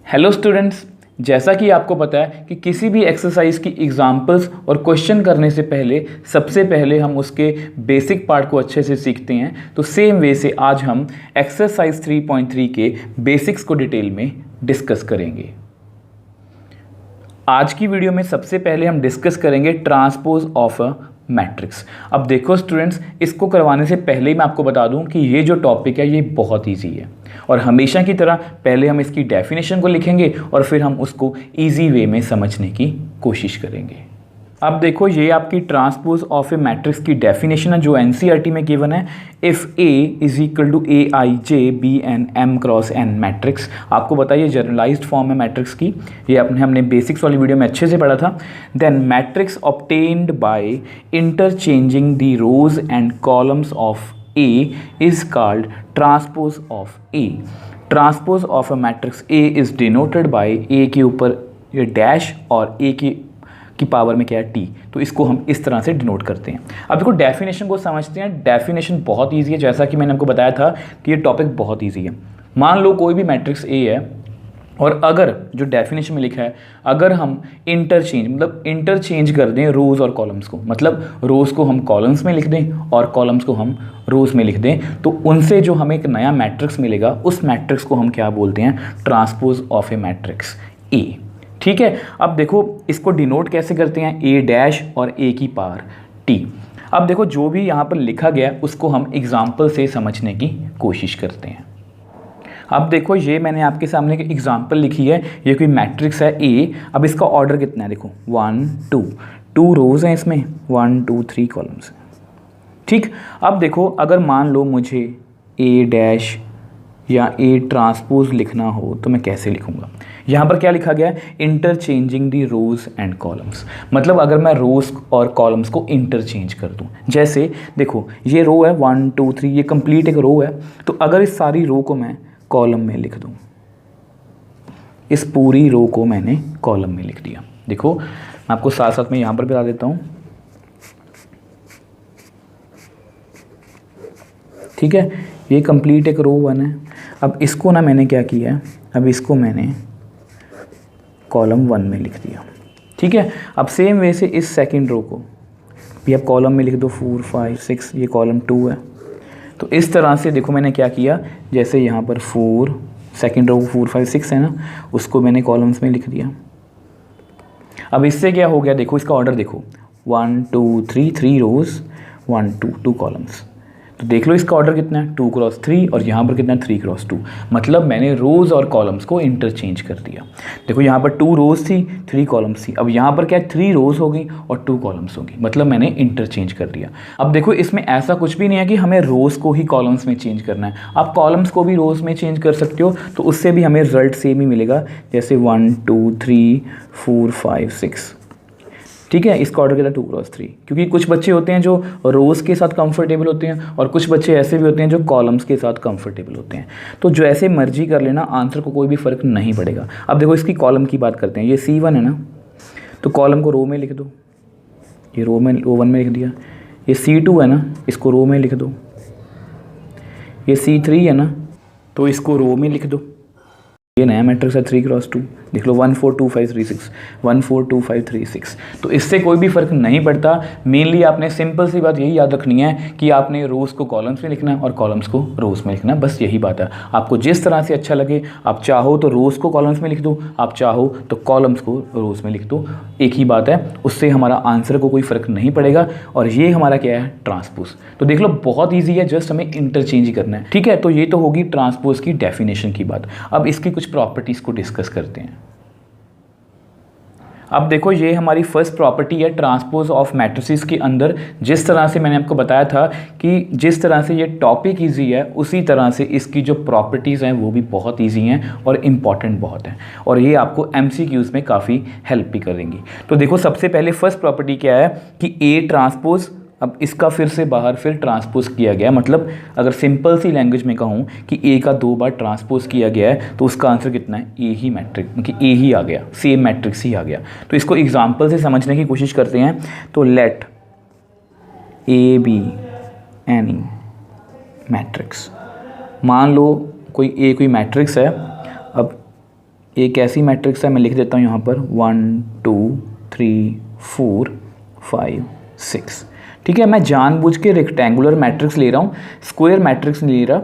Hello students, जैसा कि आपको पता है कि किसी भी एक्सरसाइज की एग्जांपल्स और क्वेश्चन करने से पहले सबसे पहले हम उसके बेसिक पार्ट को अच्छे से सीखते हैं। तो सेम वे से आज हम एक्सरसाइज 3.3 के बेसिक्स को डिटेल में डिस्कस करेंगे। आज की वीडियो में सबसे पहले हम डिस्कस करेंगे ट्रांसपोज ऑफ अ मैट्रिक्स। अब देखो स्टूडेंट्स, इसको करवाने से पहले ही मैं आपको बता दूं कि ये जो टॉपिक है ये बहुत इजी है और हमेशा की तरह पहले हम इसकी डेफिनेशन को लिखेंगे और फिर हम उसको इजी वे में समझने की कोशिश करेंगे। अब देखो, ये आपकी ट्रांसपोज ऑफ ए मैट्रिक्स की डेफिनेशन है जो एनसीईआरटी में गिवन है। If A is equal to A I j be an m cross n matrix. आपको बताइए जनरलाइज्ड फॉर्म है मैट्रिक्स की, ये हमने बेसिक्स वाली वीडियो में अच्छे से पढ़ा था। Then matrix obtained by interchanging the rows and columns of A is called transpose of A. Transpose of a matrix A is denoted by A के ऊपर ये डैश और ए की पावर में क्या है टी, तो इसको हम इस तरह से डिनोट करते हैं। अब देखो डेफिनेशन को समझते हैं। डेफिनेशन बहुत इजी है, जैसा कि मैंने आपको बताया था कि ये टॉपिक बहुत इजी है। मान लो कोई भी मैट्रिक्स ए है और अगर जो डेफिनेशन में लिखा है, अगर हम इंटरचेंज कर दें रोज़ और कॉलम्स को, मतलब रोज़ को हम कॉलम्स में लिख दें और कॉलम्स को हम रोज़ में लिख दें, तो उनसे जो हमें एक नया मैट्रिक्स मिलेगा उस मैट्रिक्स को हम क्या बोलते हैं? Transpose of a matrix A. ठीक है। अब देखो इसको डिनोट कैसे करते हैं? ए डैश और ए की पावर टी। अब देखो जो भी यहाँ पर लिखा गया उसको हम एग्जाम्पल से समझने की कोशिश करते हैं। अब देखो ये मैंने आपके सामने एक एग्जाम्पल लिखी है, ये कोई मैट्रिक्स है ए। अब इसका ऑर्डर कितना है? देखो 1 2 रोज हैं इसमें, 1 2 3 कॉलम्स हैं। ठीक। अब देखो अगर मान लो मुझे ए डैश या ए ट्रांसपोज लिखना हो तो मैं कैसे लिखूंगा? यहाँ पर क्या लिखा गया है? Interchanging the rows and columns. मतलब अगर मैं रोज और कॉलम्स को इंटरचेंज कर दूँ, जैसे देखो ये रो है 1 2 3, ये कंप्लीट एक रो है, तो अगर इस सारी रो को मैं कॉलम में लिख दूँ, इस पूरी रो को मैंने कॉलम में लिख दिया। देखो मैं आपको साथ साथ में यहाँ पर बता देता हूँ। ठीक है, ये कंप्लीट एक रो 1 है। अब इसको ना मैंने क्या किया है, अब इसको मैंने कॉलम 1 में लिख दिया। ठीक है। अब सेम वे से इस सेकंड रो को भी अब कॉलम में लिख दो, 4 5 6, ये कॉलम 2 है। तो इस तरह से देखो मैंने क्या किया, जैसे यहाँ पर 4 सेकंड रो 4 5 6 है ना, उसको मैंने कॉलम्स में लिख दिया। अब इससे क्या हो गया? देखो इसका ऑर्डर देखो, 1 2 3 रोज, 1 2 कॉलम्स। तो देख लो इसका ऑर्डर कितना है? 2 क्रॉस 3 और यहाँ पर कितना है? 3 क्रॉस 2। मतलब मैंने रोज़ और कॉलम्स को इंटरचेंज कर दिया। देखो यहाँ पर 2 रोज़ थी, 3 कॉलम्स थी। अब यहाँ पर क्या है? 3 रोज़ हो गई और 2 कॉलम्स होगी, मतलब मैंने इंटरचेंज कर दिया। अब देखो इसमें ऐसा कुछ भी नहीं है कि हमें रोज़ को ही कॉलम्स में चेंज करना है। आप कॉलम्स को भी रोज़ में चेंज कर सकते हो, तो उससे भी हमें रिजल्ट सेम ही मिलेगा, जैसे 1 2 3 4 5 6। ठीक है। इसका ऑर्डर कितना? 2 क्रॉस 3, क्योंकि कुछ बच्चे होते हैं जो रोज़ के साथ कंफर्टेबल होते हैं और कुछ बच्चे ऐसे भी होते हैं जो कॉलम्स के साथ कंफर्टेबल होते हैं। तो जो ऐसे मर्जी कर लेना, आंसर को कोई भी फ़र्क नहीं पड़ेगा। अब देखो इसकी कॉलम की बात करते हैं। ये C1 है ना, तो कॉलम को रो में लिख दो, ये रो 1 में लिख दिया। ये C2 है ना, इसको रो में लिख दो। ये C3 है ना, तो इसको रो में लिख दो। ये नया मैट्रिक्स है 3 क्रॉस 2, देख लो 1 4 2 5 3 6, 1 4 2 5 3 6। तो इससे कोई भी फ़र्क नहीं पड़ता। मेनली आपने सिंपल सी बात यही याद रखनी है कि आपने रोज़ को कॉलम्स में लिखना है और कॉलम्स को रोज़ में लिखना है, बस यही बात है। आपको जिस तरह से अच्छा लगे, आप चाहो तो रोज़ को कॉलम्स में लिख दो, आप चाहो तो कॉलम्स को रोज़ में लिख दो, एक ही बात है। उससे हमारा आंसर को कोई फ़र्क नहीं पड़ेगा। और ये हमारा क्या है? ट्रांसपोज। तो देख लो बहुत ईजी है, जस्ट हमें इंटरचेंज ही करना है। ठीक है। तो ये तो होगी ट्रांसपोज की डेफिनेशन की बात। अब इसकी कुछ प्रॉपर्टीज़ को डिस्कस करते हैं। अब देखो ये हमारी फर्स्ट प्रॉपर्टी है ट्रांसपोज ऑफ मैट्रिसेस के अंदर। जिस तरह से मैंने आपको बताया था कि जिस तरह से ये टॉपिक इजी है, उसी तरह से इसकी जो प्रॉपर्टीज़ हैं वो भी बहुत इजी हैं और इम्पॉर्टेंट बहुत हैं, और ये आपको MCQs में काफ़ी हेल्प भी करेंगी। तो देखो सबसे पहले फर्स्ट प्रॉपर्टी क्या है कि ए ट्रांसपोज। अब इसका फिर से बाहर फिर ट्रांसपोज किया गया, मतलब अगर सिंपल सी लैंग्वेज में कहूँ कि ए का 2 बार ट्रांसपोज किया गया है, तो उसका आंसर कितना है? ए ही मैट्रिक्स, कि ए ही आ गया, सेम मैट्रिक्स ही आ गया। तो इसको एग्जांपल से समझने की कोशिश करते हैं। तो let A be any matrix. मान लो कोई मैट्रिक्स है। अब एक ऐसी मैट्रिक्स है, मैं लिख देता हूँ यहाँ पर 1 2 3 4 5 6। ठीक है, मैं जानबूझ के रेक्टेंगुलर मैट्रिक्स ले रहा हूँ, स्क्वायर मैट्रिक्स नहीं ले रहा,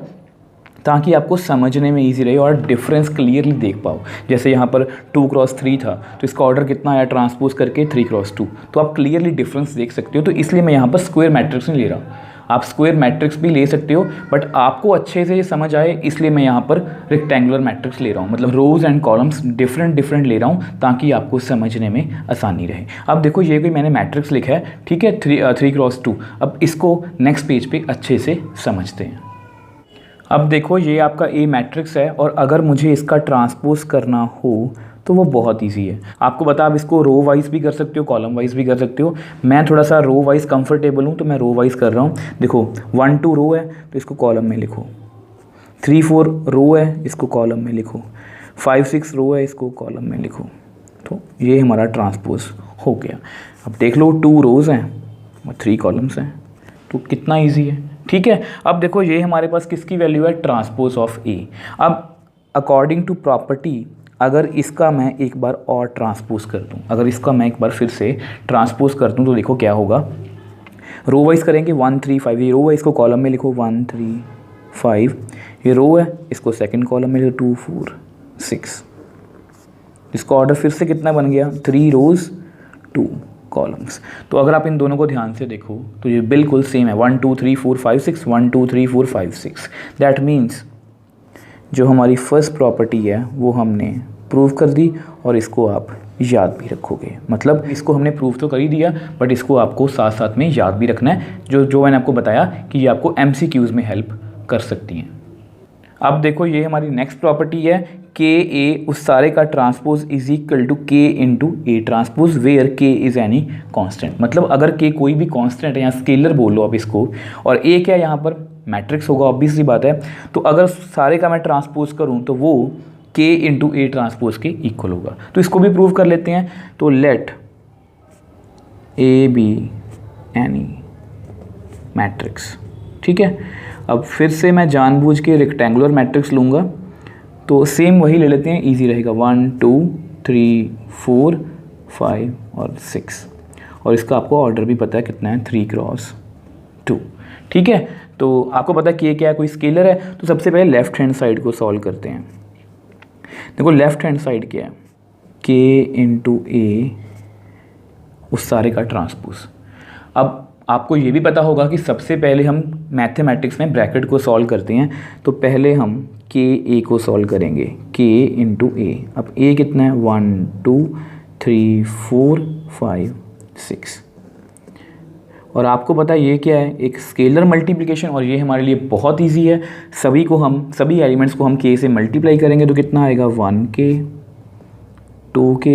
ताकि आपको समझने में इजी रहे और डिफरेंस क्लियरली देख पाओ। जैसे यहाँ पर 2x3 था तो इसका ऑर्डर कितना आया ट्रांसपोज करके 3x2, तो आप क्लियरली डिफरेंस देख सकते हो। तो इसलिए मैं यहाँ पर स्क्वायर मैट्रिक्स नहीं ले रहा हूँ। आप स्क्वायर मैट्रिक्स भी ले सकते हो, बट आपको अच्छे से ये समझ आए इसलिए मैं यहाँ पर रेक्टेंगुलर मैट्रिक्स ले रहा हूँ, मतलब रोज एंड कॉलम्स डिफरेंट ले रहा हूँ ताकि आपको समझने में आसानी रहे। अब देखो ये कोई मैंने मैट्रिक्स लिखा है, ठीक है, 3x2। अब इसको नेक्स्ट पेज पे अच्छे से समझते हैं। अब देखो ये आपका ए मैट्रिक्स है और अगर मुझे इसका ट्रांसपोज करना हो तो वो बहुत इजी है। आपको बता, आप इसको रो वाइज भी कर सकते हो, कॉलम वाइज भी कर सकते हो। मैं थोड़ा सा रो वाइज कंफर्टेबल हूँ तो मैं रो वाइज कर रहा हूँ। देखो 1 2 रो है तो इसको कॉलम में लिखो, 3 4 रो है इसको कॉलम में लिखो, 5 6 रो है इसको कॉलम में लिखो। तो ये हमारा ट्रांसपोज हो गया। अब देख लो 2 रोज हैं और 3 कॉलम्स हैं, तो कितना ईजी है। ठीक है, अब देखो ये हमारे पास किसकी वैल्यू है, ट्रांसपोज ऑफ ए। अब अकॉर्डिंग टू प्रॉपर्टी अगर इसका मैं एक बार और ट्रांसपोज कर दूं, अगर इसका मैं एक बार फिर से ट्रांसपोज कर दूं तो देखो क्या होगा। रो वाइज करेंगे 1 3 5, ये रो है इसको कॉलम में लिखो 1 3 5, ये रो है इसको सेकंड कॉलम में लिखो 2 4 6। इसका ऑर्डर फिर से कितना बन गया, 3 रोज 2 कॉलम्स। तो अगर आप इन दोनों को ध्यान से देखो तो ये बिल्कुल सेम है, 1 2 3 4 5 6, 1 2 3 4 5 6। दैट मीन्स जो हमारी फर्स्ट प्रॉपर्टी है वो हमने प्रूव कर दी और इसको आप याद भी रखोगे। मतलब इसको हमने प्रूव तो कर ही दिया, बट इसको आपको साथ साथ में याद भी रखना है, जो मैंने आपको बताया कि ये आपको MCQs में हेल्प कर सकती हैं। अब देखो ये हमारी नेक्स्ट प्रॉपर्टी है के ए उस सारे का ट्रांसपोज इज इक्वल टू के इंटू ए ट्रांसपोज वेयर के इज़ एनी कांस्टेंट। मतलब अगर के कोई भी कांस्टेंट है या स्केलर बोल लो आप इसको, और ए क्या यहाँ पर मैट्रिक्स होगा, ऑब्वियस सी बात है। तो अगर सारे का मैं ट्रांसपोज करूँ तो वो के इंटू ए ट्रांसपोज के इक्वल होगा। तो इसको भी प्रूव कर लेते हैं। तो let A be any matrix. ठीक है, अब फिर से मैं जानबूझ के रेक्टेंगुलर मैट्रिक्स लूँगा, तो सेम वही ले लेते हैं, इजी रहेगा। 1 2 3 4 5 और 6, और इसका आपको ऑर्डर भी पता है कितना है, 3x2। ठीक है, तो आपको पता है कि ये क्या है, कोई स्केलर है। तो सबसे पहले लेफ्ट हैंड साइड को सॉल्व करते हैं। देखो लेफ्ट हैंड साइड क्या है, के इंटू ए उस सारे का ट्रांसपोज। अब आपको ये भी पता होगा कि सबसे पहले हम मैथमेटिक्स में ब्रैकेट को सॉल्व करते हैं, तो पहले हम के ए को सॉल्व करेंगे, के इंटू ए। अब ए कितना है, 1 2 3 4 5 6। और आपको पता है ये क्या है, एक स्केलर मल्टीप्लिकेशन, और ये हमारे लिए बहुत इजी है। सभी एलिमेंट्स को हम के से मल्टीप्लाई करेंगे तो कितना आएगा, 1k 2k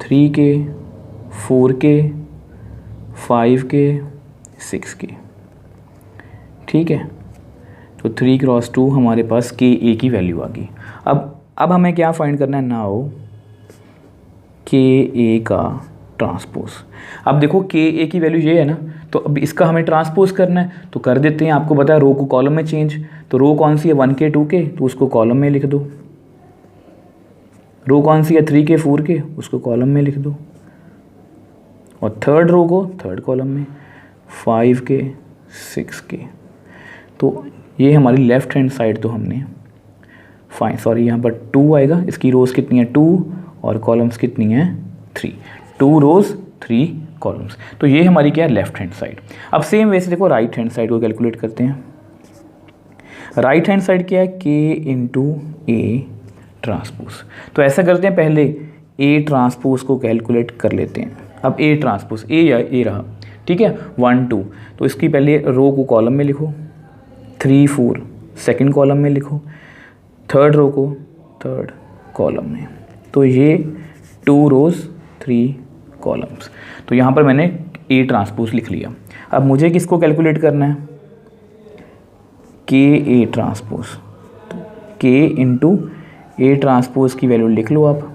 3k 4k 5k 6k। ठीक है, तो 3x2 हमारे पास के ए की वैल्यू आ गई। अब हमें क्या फाइंड करना है, नाउ के ए का ट्रांसपोज। अब देखो के ए की वैल्यू ये है ना, तो अब इसका हमें ट्रांसपोज करना है, तो कर देते हैं। आपको पता है रो को कॉलम में चेंज, तो रो कौन सी है 1k 2k, तो उसको कॉलम में लिख दो। रो कौन सी है 3k 4k, उसको कॉलम में लिख दो। और थर्ड रो को थर्ड कॉलम में, 5k 6k। तो ये हमारी लेफ्ट हैंड साइड तो हमने फाइन, सॉरी यहाँ पर 2 आएगा, इसकी रोज कितनी है 2 और कॉलम्स कितनी है 3, 2 रोज 3 कॉलम्स। तो ये हमारी क्या है, लेफ्ट हैंड साइड। अब सेम वैसे देखो राइट हैंड साइड को कैलकुलेट करते हैं। राइट हैंड साइड क्या है, के इंटू ए ट्रांसपोज। तो ऐसा करते हैं, पहले ए ट्रांसपोज को कैलकुलेट कर लेते हैं। अब ए ट्रांसपोज, ए रहा, ठीक है, 1 2, तो इसकी पहले रो को कॉलम में लिखो, 3 4 सेकंड कॉलम में लिखो, थर्ड रो को थर्ड कॉलम में। तो ये 2 रोज 3 कॉलम्स। तो यहाँ पर मैंने ए ट्रांसपोज लिख लिया। अब मुझे किसको कैलकुलेट करना है, के ए ट्रांसपोज। तो के इंटू ए ट्रांसपोज की वैल्यू लिख लो आप।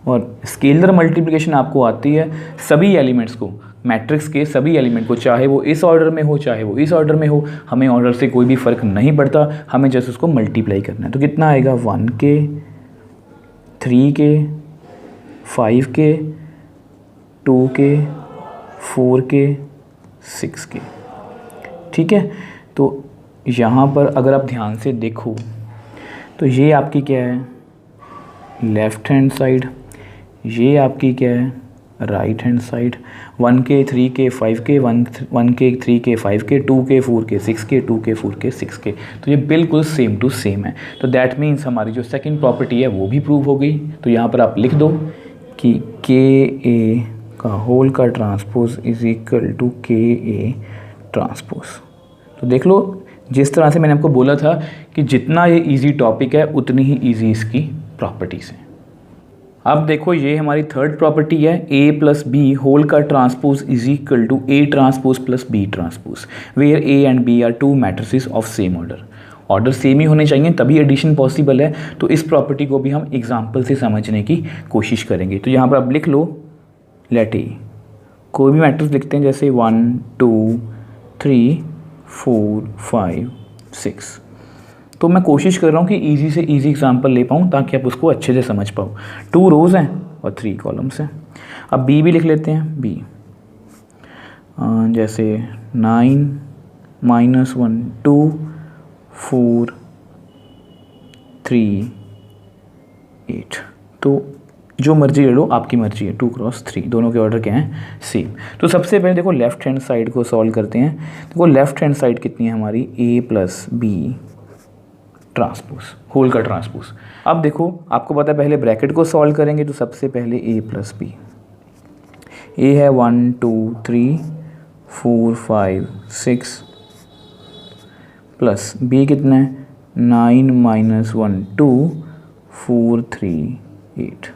और स्केलर मल्टीप्लिकेशन आपको आती है, सभी एलिमेंट्स को मैट्रिक्स के सभी एलिमेंट को, चाहे वो इस ऑर्डर में हो चाहे वो इस ऑर्डर में हो, हमें ऑर्डर से कोई भी फ़र्क नहीं पड़ता, हमें जस्ट उसको मल्टीप्लाई करना है। तो कितना आएगा 1k 3k 5k 2k 4k 6k। ठीक है, तो यहाँ पर अगर आप ध्यान से देखो तो ये आपकी क्या है, लेफ़्ट हैंड साइड, ये आपकी क्या है, right hand side. 1k 3k 5k 1k 3k 5k 2k 4k 6k 2k 4k 6k। तो ये बिल्कुल सेम टू सेम है। तो दैट मीन्स हमारी जो सेकंड प्रॉपर्टी है वो भी प्रूव हो गई। तो यहाँ पर आप लिख दो कि ka का होल का transpose is equal to ka transpose. तो देख लो, जिस तरह से मैंने आपको बोला था कि जितना ये इजी टॉपिक है उतनी ही इजी इसकी प्रॉपर्टीज़ हैं। अब देखो, ये हमारी थर्ड प्रॉपर्टी है, a प्लस बी होल का transpose is equal to a transpose plus b transpose, where a and b are two matrices of same order. Order same ही होने चाहिए तभी एडिशन पॉसिबल है। तो इस प्रॉपर्टी को भी हम एग्जाम्पल से समझने की कोशिश करेंगे। तो यहाँ पर आप लिख लो, लेट ए, कोई भी मैट्रिक्स लिखते हैं जैसे 1 2 3 4 5 6। तो मैं कोशिश कर रहा हूँ कि इजी से इजी एग्जांपल ले पाऊँ ताकि आप उसको अच्छे से समझ पाओ। 2 रोज़ हैं और 3 कॉलम्स हैं। अब बी भी लिख लेते हैं, बी जैसे 9 -1 2 4 3 8। तो जो मर्जी ले लो, आपकी मर्जी है। 2 क्रॉस 3 दोनों के ऑर्डर क्या हैं, सेम। तो सबसे पहले देखो लेफ़्ट हैंड साइड को सॉल्व करते हैं। देखो लेफ़्ट हैंड साइड कितनी है हमारी, a plus B transpose whole का ट्रांसपोज। अब देखो आपको पता है पहले ब्रैकेट को सॉल्व करेंगे। तो सबसे पहले a प्लस बी, a है 1 2 3 4 5 6 प्लस b कितना है 9 -1 2 4 3 8।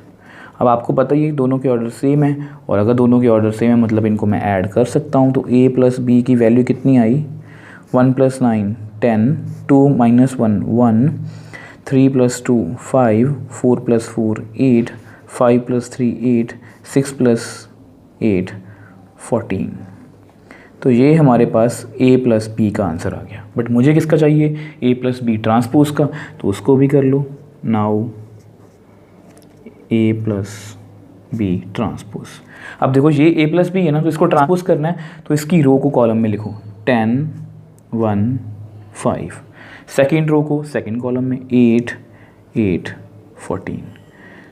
अब आपको पता ही है दोनों के ऑर्डर सेम है, और अगर दोनों के ऑर्डर सेम है मतलब इनको मैं ऐड कर सकता हूँ। तो a प्लस बी की वैल्यू कितनी आई, 1 + 9 10 2 - 1 1 3 + 2 5 4 + 4 8 5 + 3 8 6 + 8 14। तो ये हमारे पास a प्लस बी का आंसर आ गया। बट मुझे किसका चाहिए, a प्लस बी ट्रांसपोज का। तो उसको भी कर लो। Now a plus B transpose. अब देखो ये a प्लस बी है ना, तो इसको ट्रांसपोज करना है। तो इसकी रो को कॉलम में लिखो, 10 1 5। सेकेंड रो को सेकेंड कॉलम में 8 8 14।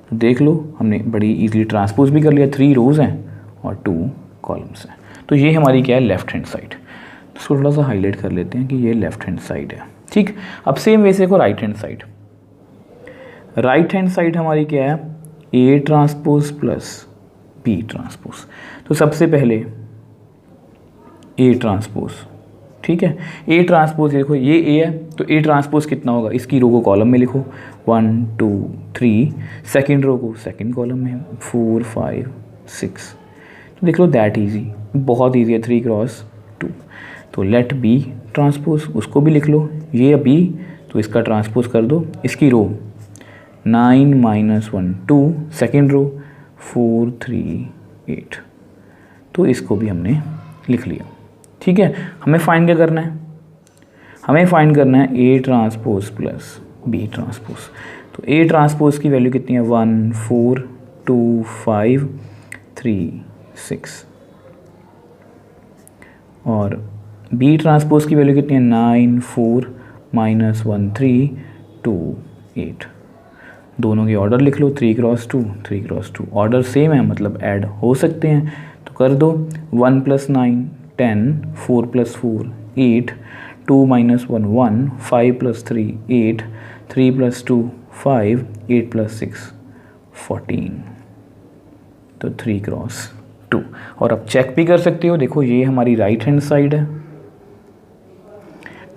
तो देख लो हमने बड़ी इजीली ट्रांसपोज भी कर लिया। 3 रोज़ हैं और 2 कॉलम्स हैं। तो ये हमारी क्या है, लेफ़्ट हैंड साइड। तो इसको थोड़ा सा हाईलाइट कर लेते हैं कि ये लेफ़्ट हैंड साइड है। ठीक, अब सेम वैसे को right hand side. Right hand side हमारी क्या है, a transpose plus b transpose. तो सबसे पहले a ट्रांसपोज, ठीक है। a ट्रांसपोज देखो ये a है, तो a ट्रांसपोज कितना होगा, इसकी रो को कॉलम में लिखो 1 2 3, सेकेंड रो को सेकेंड कॉलम में 4 5 6। तो देख लो दैट इजी, बहुत ईजी है, 3 क्रॉस 2। तो लेट b ट्रांसपोज, उसको भी लिख लो। ये b तो इसका ट्रांसपोज कर दो। इसकी रो 9 - 1 2, सेकेंड रो 4 3 8। तो इसको भी हमने लिख लिया। ठीक है, हमें फाइंड क्या करना है, हमें फाइंड करना है a transpose plus b transpose. तो a ट्रांसपोज की वैल्यू कितनी है, 1 4 2 5 3 6, और b ट्रांसपोज की वैल्यू कितनी है, 9 4 -1 3 2 8। दोनों के ऑर्डर लिख लो, 3 क्रॉस 2 3 क्रॉस 2। ऑर्डर सेम है मतलब ऐड हो सकते हैं। तो कर दो, 1 + 9 10 4 + 4 8 2 - 1 1 5 + 3 8 3 + 2 5 8 + 6 14। तो 3 क्रॉस 2। और अब चेक भी कर सकते हो, देखो ये हमारी राइट हैंड साइड है।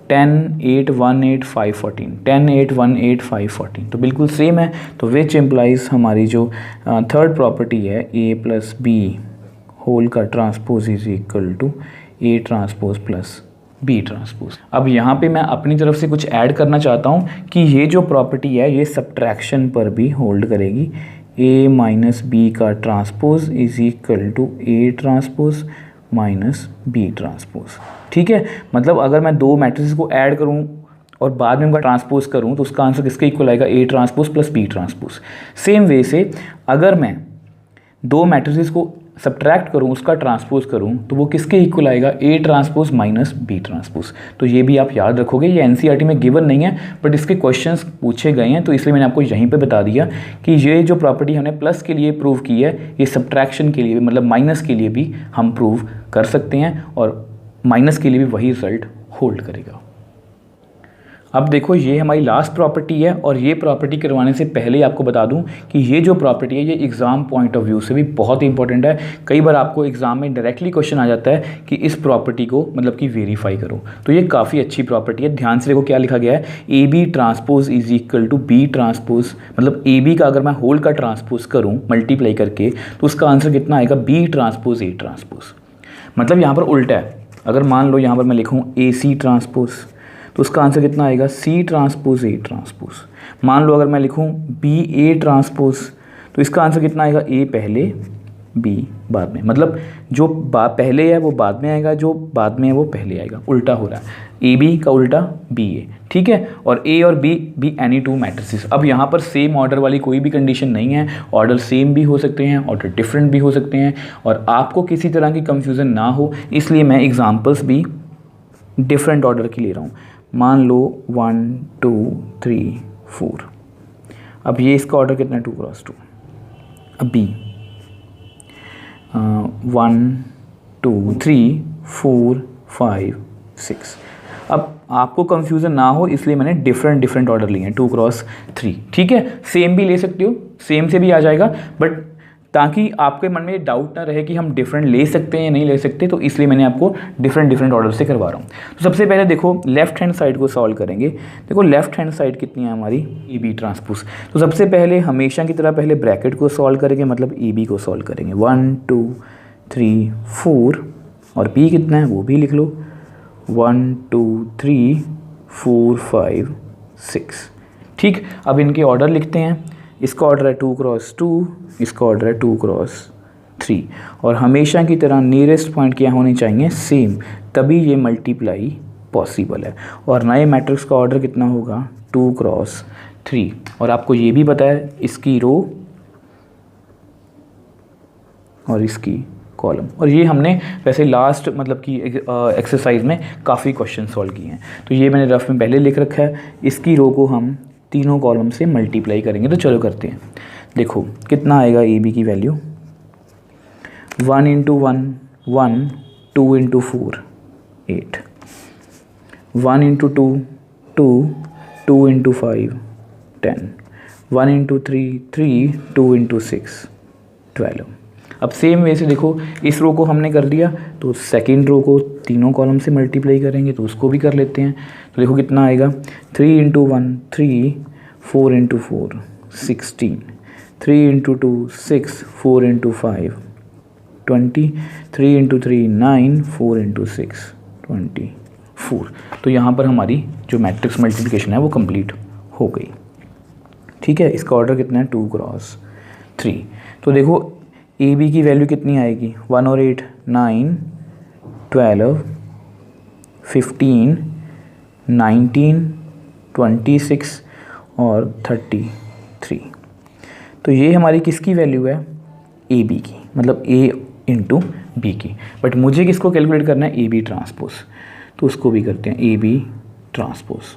10 8 1 8 5 14, 10 8 1 8 5 14। तो बिल्कुल सेम है। तो विच इम्प्लाइज हमारी जो थर्ड प्रॉपर्टी है, a प्लस बी होल का transpose is equal to a transpose plus b transpose. अब यहाँ पे मैं अपनी तरफ से कुछ ऐड करना चाहता हूँ कि ये जो प्रॉपर्टी है ये सब्ट्रैक्शन पर भी होल्ड करेगी। a माइनस बी का transpose is equal to a transpose minus B transpose. ठीक है, मतलब अगर मैं दो मैट्रिसेस को ऐड करूं और बाद में उनका ट्रांसपोज करूं तो उसका आंसर किसके इक्वल आएगा, A transpose plus B transpose. Same way से अगर मैं दो मैट्रिसेस को सब्ट्रैक्ट करूं, उसका ट्रांसपोज करूं, तो वो किसके इक्वल आएगा, A transpose minus B transpose. तो ये भी आप याद रखोगे, ये एनसीईआरटी में गिवन नहीं है बट इसके क्वेश्चंस पूछे गए हैं, तो इसलिए मैंने आपको यहीं पे बता दिया कि ये जो प्रॉपर्टी हमने प्लस के लिए प्रूव की है, ये सब्ट्रैक्शन के लिए भी, मतलब माइनस के लिए भी हम प्रूव कर सकते हैं और माइनस के लिए भी वही रिजल्ट होल्ड करेगा। अब देखो ये हमारी लास्ट प्रॉपर्टी है और ये प्रॉपर्टी करवाने से पहले आपको बता दूं कि ये जो प्रॉपर्टी है ये एग्ज़ाम पॉइंट ऑफ व्यू से भी बहुत ही इंपॉर्टेंट है। कई बार आपको एग्जाम में डायरेक्टली क्वेश्चन आ जाता है कि इस प्रॉपर्टी को मतलब कि वेरीफाई करो, तो ये काफ़ी अच्छी प्रॉपर्टी है। ध्यान से देखो क्या लिखा गया है, A B transpose is equal to B transpose, मतलब ए बी का अगर मैं होल का ट्रांसपोज करूँ मल्टीप्लाई करके तो उसका आंसर कितना आएगा, बी ट्रांसपोज ए ट्रांसपोज। मतलब यहाँ पर उल्टा है, अगर मान लो यहाँ पर मैं लिखूँ ए सी ट्रांसपोज तो उसका आंसर कितना आएगा, सी ट्रांसपोज ए ट्रांसपोज। मान लो अगर मैं लिखूं बी ए ट्रांसपोज तो इसका आंसर कितना आएगा, ए पहले बी बाद में, मतलब जो पहले है वो बाद में आएगा, जो बाद में है वो पहले आएगा, उल्टा हो रहा है, ए बी का उल्टा बी ए। ठीक है, और ए और बी भी एनी टू मैट्रिसेस। अब यहाँ पर सेम ऑर्डर वाली कोई भी कंडीशन नहीं है, ऑर्डर सेम भी हो सकते हैं, ऑर्डर डिफरेंट भी हो सकते हैं, और आपको किसी तरह की कंफ्यूजन ना हो इसलिए मैं एग्जाम्पल्स भी डिफरेंट ऑर्डर की ले रहा हूँ। मान लो 1 2 3 4, अब ये इसका ऑर्डर कितना है, 2 क्रॉस 2। अब बी 1 2 3 4 5 6। अब आपको कंफ्यूजन ना हो इसलिए मैंने डिफरेंट ऑर्डर लिए हैं, 2 क्रॉस 3। ठीक है, सेम भी ले सकते हो, सेम से भी आ जाएगा, बट ताकि आपके मन में डाउट ना रहे कि हम डिफरेंट ले सकते हैं या नहीं ले सकते, तो इसलिए मैंने आपको डिफरेंट ऑर्डर से करवा रहा हूँ। तो सबसे पहले देखो लेफ्ट हैंड साइड को सॉल्व करेंगे। देखो लेफ्ट हैंड साइड कितनी है हमारी, ए बी ट्रांसपोज। तो सबसे पहले हमेशा की तरह पहले ब्रैकेट को सॉल्व करेंगे, मतलब ए बी को सॉल्व करेंगे, 1 2 3 4, और बी कितना है वो भी लिख लो, 1 2 3 4 5 6। ठीक, अब इनके ऑर्डर लिखते हैं। इसका ऑर्डर है 2 क्रॉस 2, इसका ऑर्डर है 2 क्रॉस 3, और हमेशा की तरह नियरेस्ट पॉइंट क्या होने चाहिए, सेम, तभी ये मल्टीप्लाई पॉसिबल है। और नए मैट्रिक्स का ऑर्डर कितना होगा, 2 क्रॉस 3, और आपको ये भी पता है इसकी रो और इसकी कॉलम, और ये हमने वैसे लास्ट मतलब कि एक्सरसाइज में काफ़ी क्वेश्चन सॉल्व किए हैं, तो ये मैंने रफ में पहले लिख रखा है। इसकी रो को हम तीनों कॉलम से मल्टीप्लाई करेंगे, तो चलो करते हैं। देखो कितना आएगा ए बी की value, 1 into 1 1, 2 into 4 8, 1 into 2 2, 2 into 5 10, 1 into 3 3, 2 into 6 12। अब सेम वे से देखो इस रो को हमने कर दिया, तो सेकेंड रो को तीनों कॉलम से मल्टीप्लाई करेंगे, तो उसको भी कर लेते हैं। तो देखो कितना आएगा, 3 into 1 3, 4 into 4 16, 3 into 2 6, 4 into 5 20, 3 into 3 9, 4 into 6 24। तो यहाँ पर हमारी जो मैट्रिक्स मल्टीप्लिकेशन है वो कंप्लीट हो गई। ठीक है, इसका ऑर्डर कितना है, 2 क्रॉस 3। तो देखो ए बी की वैल्यू कितनी आएगी, 1 और 8 9, 12 15 19 26 और 33। तो ये हमारी किसकी वैल्यू है, ए बी की, मतलब ए इंटू बी की। बट मुझे किसको कैलकुलेट करना है, ए बी ट्रांसपोज, तो उसको भी करते हैं ए बी ट्रांसपोज।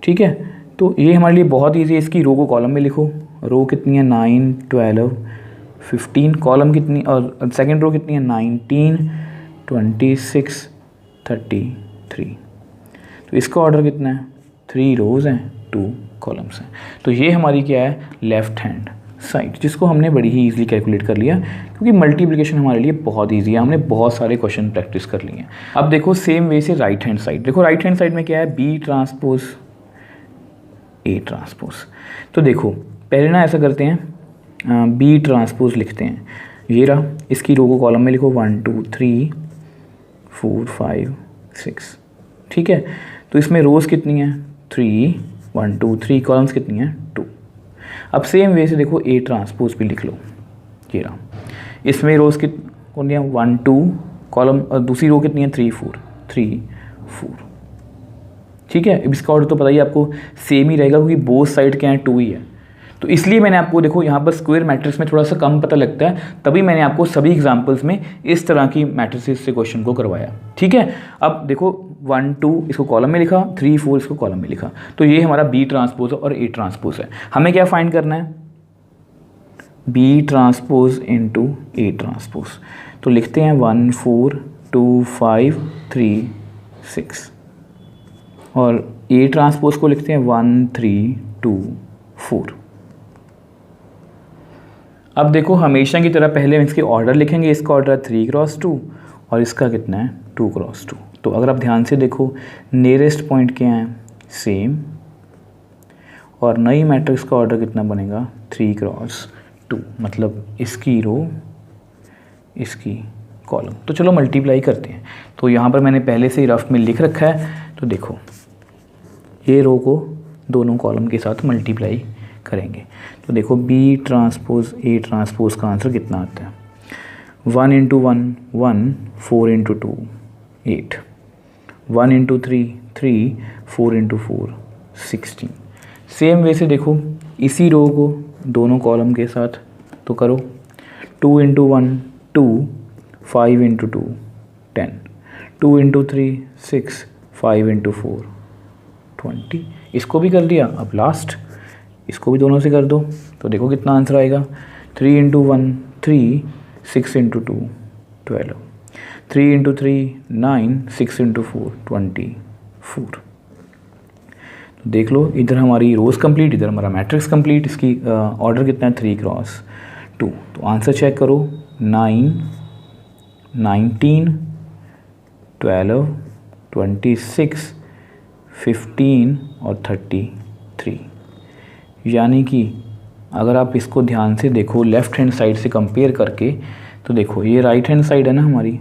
ठीक है, तो ये हमारे लिए बहुत ईजी है। इसकी रो को कॉलम में लिखो, रो कितनी है 9 12 15, कॉलम कितनी और सेकेंड रो कितनी है 19 26 33। तो इसका ऑर्डर कितना है, 3 रोज़ हैं 2 कॉलम्स हैं। तो ये हमारी क्या है, लेफ्ट हैंड साइड, जिसको हमने बड़ी ही इजीली कैलकुलेट कर लिया, क्योंकि मल्टीप्लिकेशन हमारे लिए बहुत इजी है, हमने बहुत सारे क्वेश्चन प्रैक्टिस कर लिए हैं। अब देखो सेम वे से राइट हैंड साइड, देखो राइट हैंड साइड में क्या है, बी ट्रांसपोज ए ट्रांसपोज। तो देखो पहले ना ऐसा करते हैं, बी ट्रांसपोज लिखते हैं, ये रहा, इसकी रो को कॉलम में लिखो 1 2 3 4 5 6। ठीक है, तो इसमें रोज़ कितनी है 3, 1 2 3, कॉलम्स कितनी है 2। अब सेम वे से देखो ए ट्रांसपोज भी लिख लो, ये रहा, इसमें रोज़ कौन दिया 1 2 कॉलम, और दूसरी रो कितनी है 3 4 3 4। ठीक है, इसका ऑर्डर तो पता ही आपको सेम ही रहेगा क्योंकि बोथ साइड क्या है 2 ही है। तो इसलिए मैंने आपको देखो यहाँ पर स्क्वायर मैट्रिक्स में थोड़ा सा कम पता लगता है, तभी मैंने आपको सभी एग्जांपल्स में इस तरह की मैट्रिसेस से क्वेश्चन को करवाया। ठीक है, अब देखो 1 2 इसको कॉलम में लिखा, 3 4 इसको कॉलम में लिखा, तो ये हमारा बी ट्रांसपोज और ए ट्रांसपोज है। हमें क्या फाइंड करना है, B transpose into A transpose. तो लिखते हैं 1 4 2 5 3 6 और ए ट्रांसपोज को लिखते हैं 1 3 2 4। अब देखो हमेशा की तरह पहले हम इसके ऑर्डर लिखेंगे, इसका ऑर्डर है 3 क्रॉस 2 और इसका कितना है 2 क्रॉस 2। तो अगर आप ध्यान से देखो नियरेस्ट पॉइंट क्या है सेम, और नई मैट्रिक्स का ऑर्डर कितना बनेगा 3 क्रॉस 2, मतलब इसकी रो इसकी कॉलम। तो चलो मल्टीप्लाई करते हैं। तो यहाँ पर मैंने पहले से ही रफ में लिख रखा है, तो देखो ये रो को दोनों कॉलम के साथ मल्टीप्लाई करेंगे। तो देखो बी ट्रांसपोज ए ट्रांसपोज का आंसर कितना आता है 1 into 1 1 4 into 2 8 1 into 3 3 4 into 4 16। Same way से देखो इसी रो को दोनों कॉलम के साथ तो करो 2 इंटू 1 2 5 इंटू 2 10 2 इंटू 3 6 5 इंटू 4 20। इसको भी कर दिया, अब लास्ट इसको भी दोनों से कर दो, तो देखो कितना आंसर आएगा 3 इंटू 1 3 6 इंटू 2 12 3 इंटू 3 9 6 इंटू 4 24। तो देख लो इधर हमारी रोज़ कंप्लीट, इधर हमारा मैट्रिक्स कंप्लीट। इसकी ऑर्डर कितना है 3 क्रॉस 2। तो आंसर चेक करो 9 19 12 26 15 और 33। यानी कि अगर आप इसको ध्यान से देखो लेफ़्ट हैंड साइड से कंपेयर करके, तो देखो ये राइट हैंड साइड है ना हमारी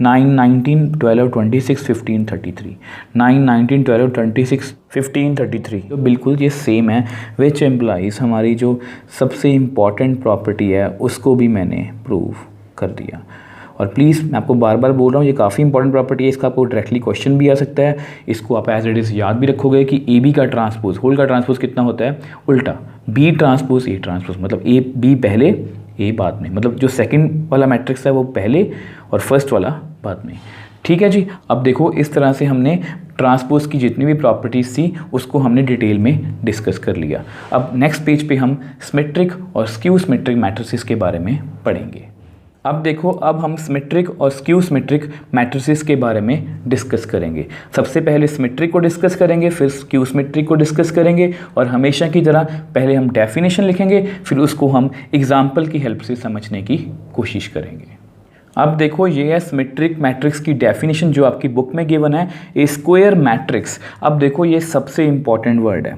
9 19 12 26 15 33 9 19 12 26 15 33, तो बिल्कुल ये सेम है। विच एम्प्लाइज हमारी जो सबसे इम्पॉर्टेंट प्रॉपर्टी है उसको भी मैंने प्रूव कर दिया। और प्लीज़ मैं आपको बार बार बोल रहा हूँ ये काफ़ी इंपॉर्टेंट प्रॉपर्टी है, इसका आपको डायरेक्टली क्वेश्चन भी आ सकता है। इसको आप एज इट इज़ याद भी रखोगे कि ए बी का ट्रांसपोज होल का ट्रांसपोज कितना होता है उल्टा, बी ट्रांसपोज ए ट्रांसपोज, मतलब ए बी पहले ए बाद में, मतलब जो सेकंड वाला मैट्रिक्स है वो पहले और फर्स्ट वाला बाद में। ठीक है जी, अब देखो इस तरह से हमने ट्रांसपोज की जितनी भी प्रॉपर्टीज़ थी उसको हमने डिटेल में डिस्कस कर लिया। अब नेक्स्ट पेज पे हम सिमेट्रिक और स्क्यू सिमेट्रिक मैट्रिसेस के बारे में पढ़ेंगे। अब देखो अब हम सिमेट्रिक और स्क्यू सिमेट्रिक मैट्रिसेस के बारे में डिस्कस करेंगे। सबसे पहले सिमेट्रिक को डिस्कस करेंगे, फिर स्क्यू सिमेट्रिक को डिस्कस करेंगे, और हमेशा की तरह पहले हम डेफिनेशन लिखेंगे, फिर उसको हम एग्जाम्पल की हेल्प से समझने की कोशिश करेंगे। अब देखो ये है सिमेट्रिक मैट्रिक्स की डेफिनेशन जो आपकी बुक में गिवन है, ए स्क्वायर मैट्रिक्स। अब देखो ये सबसे इंपॉर्टेंट वर्ड है,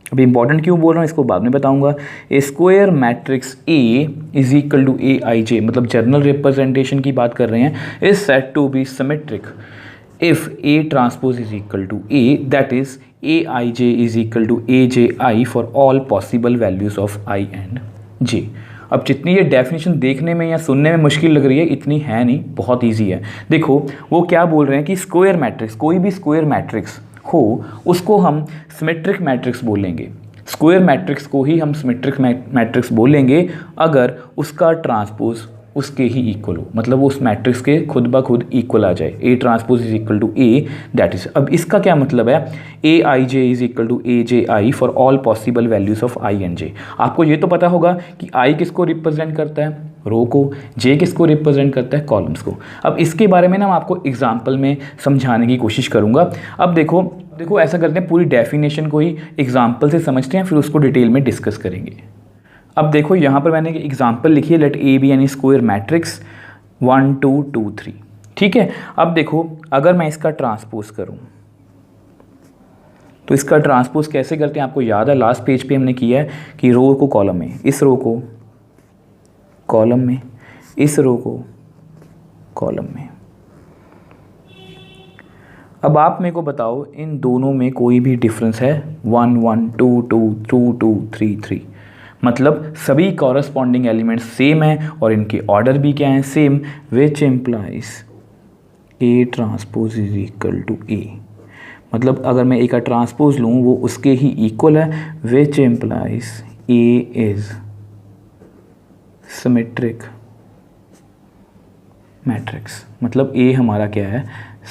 अभी इंपॉर्टेंट क्यों बोल रहा हूँ इसको बाद में बताऊंगा। A square matrix A is equal to A I J, मतलब जनरल रिप्रेजेंटेशन की बात कर रहे हैं, is said to be symmetric if A transpose is equal to A, that is A I J is equal to A J I for all possible values of I and J. अब जितनी ये definition देखने में या सुनने में मुश्किल लग रही है इतनी है नहीं, बहुत ईजी है। देखो वो क्या बोल रहे हैं कि स्क्वायर मैट्रिक्स, कोई भी स्क्वायर मैट्रिक्स हो उसको हम सिमेट्रिक मैट्रिक्स बोलेंगे। स्क्वायर मैट्रिक्स को ही हम सिमेट्रिक मैट्रिक्स बोलेंगे अगर उसका ट्रांसपोज उसके ही इक्वल हो, मतलब वो उस मैट्रिक्स के खुद ब खुद इक्वल आ जाए। A transpose is equal to A, that is, अब इसका क्या मतलब है, A I J is equal to A J I for all possible values of I and J. आपको ये तो पता होगा कि आई किसको रिप्रेजेंट करता है, रो को, जे किसको रिप्रेजेंट करता है, कॉलम्स को। अब इसके बारे में ना मैं आपको एग्जाम्पल में समझाने की कोशिश करूँगा। अब देखो ऐसा करते हैं, पूरी डेफिनेशन को ही एग्जाम्पल से समझते हैं, फिर उसको डिटेल में डिस्कस करेंगे। अब देखो यहाँ पर मैंने एक एग्जाम्पल लिखी है, let A be any square matrix 1 2 2 3। ठीक है, अब देखो अगर मैं इसका ट्रांसपोज करूँ तो इसका ट्रांसपोज कैसे करते हैं आपको याद है, लास्ट पेज पे हमने किया है कि रो को कॉलम में, इस रो को कॉलम में, इस रो को कॉलम में। अब आप मेरे को बताओ इन दोनों में कोई भी डिफरेंस है, 1 1 2 2 2 2 3 3, मतलब सभी कॉरस्पॉन्डिंग एलिमेंट्स सेम हैं और इनके ऑर्डर भी क्या हैं, same, which implies A transpose is equal to A. मतलब अगर मैं ए का ट्रांसपोज लूँ वो उसके ही इक्वल है, विच implies A is symmetric matrix. मतलब ए हमारा क्या है,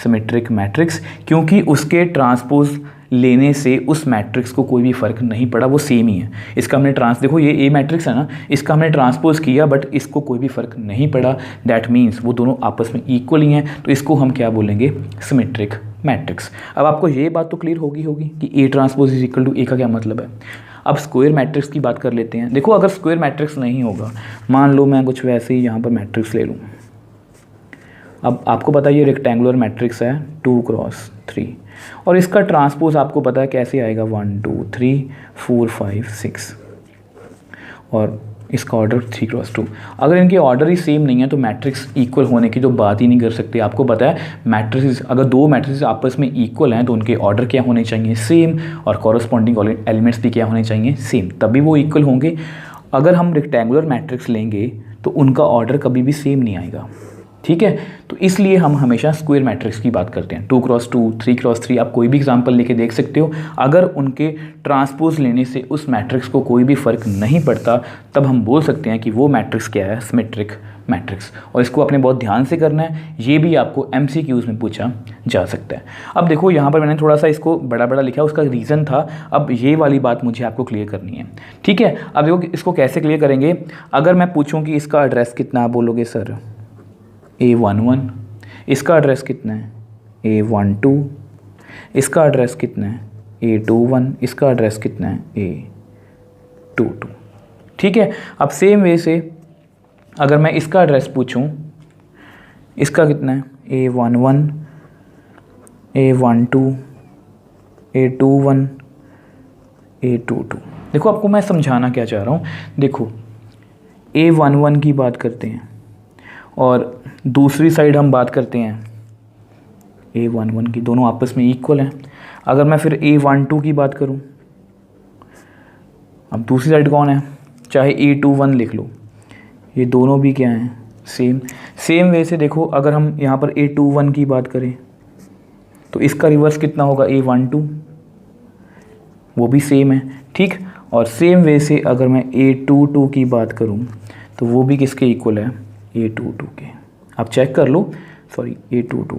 सिमेट्रिक मैट्रिक्स, क्योंकि उसके ट्रांसपोज लेने से उस मैट्रिक्स को कोई भी फर्क नहीं पड़ा, वो सेम ही है। इसका हमने देखो ये ए मैट्रिक्स है ना, इसका हमने ट्रांसपोज किया बट इसको कोई भी फर्क नहीं पड़ा, दैट मीन्स वो दोनों आपस में इक्वल ही हैं, तो इसको हम क्या बोलेंगे, सिमेट्रिक मैट्रिक्स। अब आपको ये बात तो क्लियर होगी कि A transpose is equal to A का क्या मतलब है। अब स्क्वायर मैट्रिक्स की बात कर लेते हैं। देखो अगर स्क्वायर मैट्रिक्स नहीं होगा, मान लो मैं कुछ वैसे ही यहाँ पर मैट्रिक्स ले लूँ। अब आपको पता है ये रेक्टेंगुलर मैट्रिक्स है 2x3 और इसका ट्रांसपोज आपको पता है कैसे आएगा, 1 2 3 4 5 6 और इसका ऑर्डर 3x2। अगर इनके ऑर्डर ही सेम नहीं है तो मैट्रिक्स इक्वल होने की तो बात ही नहीं कर सकते। आपको पता है मैट्रिक्स, अगर दो मैट्रिक्स आपस में इक्वल हैं तो उनके ऑर्डर क्या होने चाहिए, सेम, और कॉरस्पॉन्डिंग एलिमेंट्स भी क्या होने चाहिए, सेम, तभी वो इक्वल होंगे। अगर हम रेक्टेंगुलर मैट्रिक्स लेंगे तो उनका ऑर्डर कभी भी सेम नहीं आएगा, ठीक है। तो इसलिए हम हमेशा स्क्वायर मैट्रिक्स की बात करते हैं। 2x2 3x3 आप कोई भी एग्जांपल लेके देख सकते हो। अगर उनके ट्रांसपोज लेने से उस मैट्रिक्स को कोई भी फ़र्क नहीं पड़ता तब हम बोल सकते हैं कि वो मैट्रिक्स क्या है, सिमेट्रिक मैट्रिक्स। और इसको अपने बहुत ध्यान से करना है, ये भी आपको MCQs में पूछा जा सकता है। अब देखो यहाँ पर मैंने थोड़ा सा इसको बड़ा बड़ा लिखा, उसका रीज़न था। अब ये वाली बात मुझे आपको क्लियर करनी है, ठीक है। अब देखो इसको कैसे क्लियर करेंगे। अगर मैं पूछूँ कि इसका एड्रेस कितना, आप बोलोगे सर A11, इसका एड्रेस कितना है A12, इसका एड्रेस कितना है A21, इसका एड्रेस कितना है A22, ठीक है। अब सेम वे से अगर मैं इसका एड्रेस पूछूं, इसका कितना है A11, A12, A21, A22। देखो आपको मैं समझाना क्या चाह रहा हूँ। देखो A11 की बात करते हैं और दूसरी साइड हम बात करते हैं A11 की, दोनों आपस में इक्वल हैं। अगर मैं फिर A12 की बात करूं, अब दूसरी साइड कौन है, चाहे A21 लिख लो, ये दोनों भी क्या हैं, सेम वे से देखो अगर हम यहाँ पर A21 की बात करें तो इसका रिवर्स कितना होगा A12, वो भी सेम है, ठीक। और सेम वे से अगर मैं A22 की बात करूँ तो वो भी किसके इक्वल है, A22 के। आप चेक कर लो, सॉरी A22,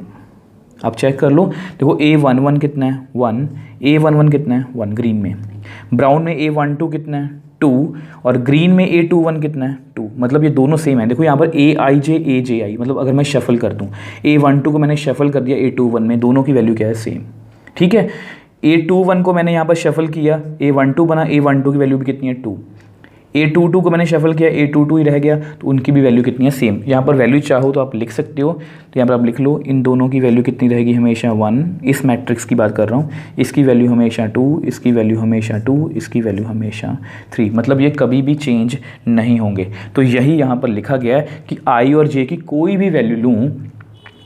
आप चेक कर लो। देखो A11 कितना है 1, A11 कितना है 1 ग्रीन में, ब्राउन में A12 कितना है 2 और ग्रीन में A21 कितना है 2। मतलब ये दोनों सेम है। देखो यहाँ पर AIJ AJI, मतलब अगर मैं शफल कर दूँ A12 को मैंने शफल कर दिया A21 में, दोनों की वैल्यू क्या है, सेम, ठीक है। A21 को मैंने यहाँ पर शफल किया, A12 बना, A12 की वैल्यू भी कितनी है 2। A22 को मैंने शफल किया, A22 ही रह गया, तो उनकी भी वैल्यू कितनी है, सेम। यहाँ पर वैल्यू चाहो तो आप लिख सकते हो, तो यहाँ पर आप लिख लो इन दोनों की वैल्यू कितनी रहेगी, हमेशा 1। इस मैट्रिक्स की बात कर रहा हूँ, इसकी वैल्यू हमेशा 2, इसकी वैल्यू हमेशा 2, इसकी वैल्यू हमेशा 3। मतलब ये कभी भी चेंज नहीं होंगे। तो यही यहाँ पर लिखा गया है कि I और J की कोई भी वैल्यू लूँ,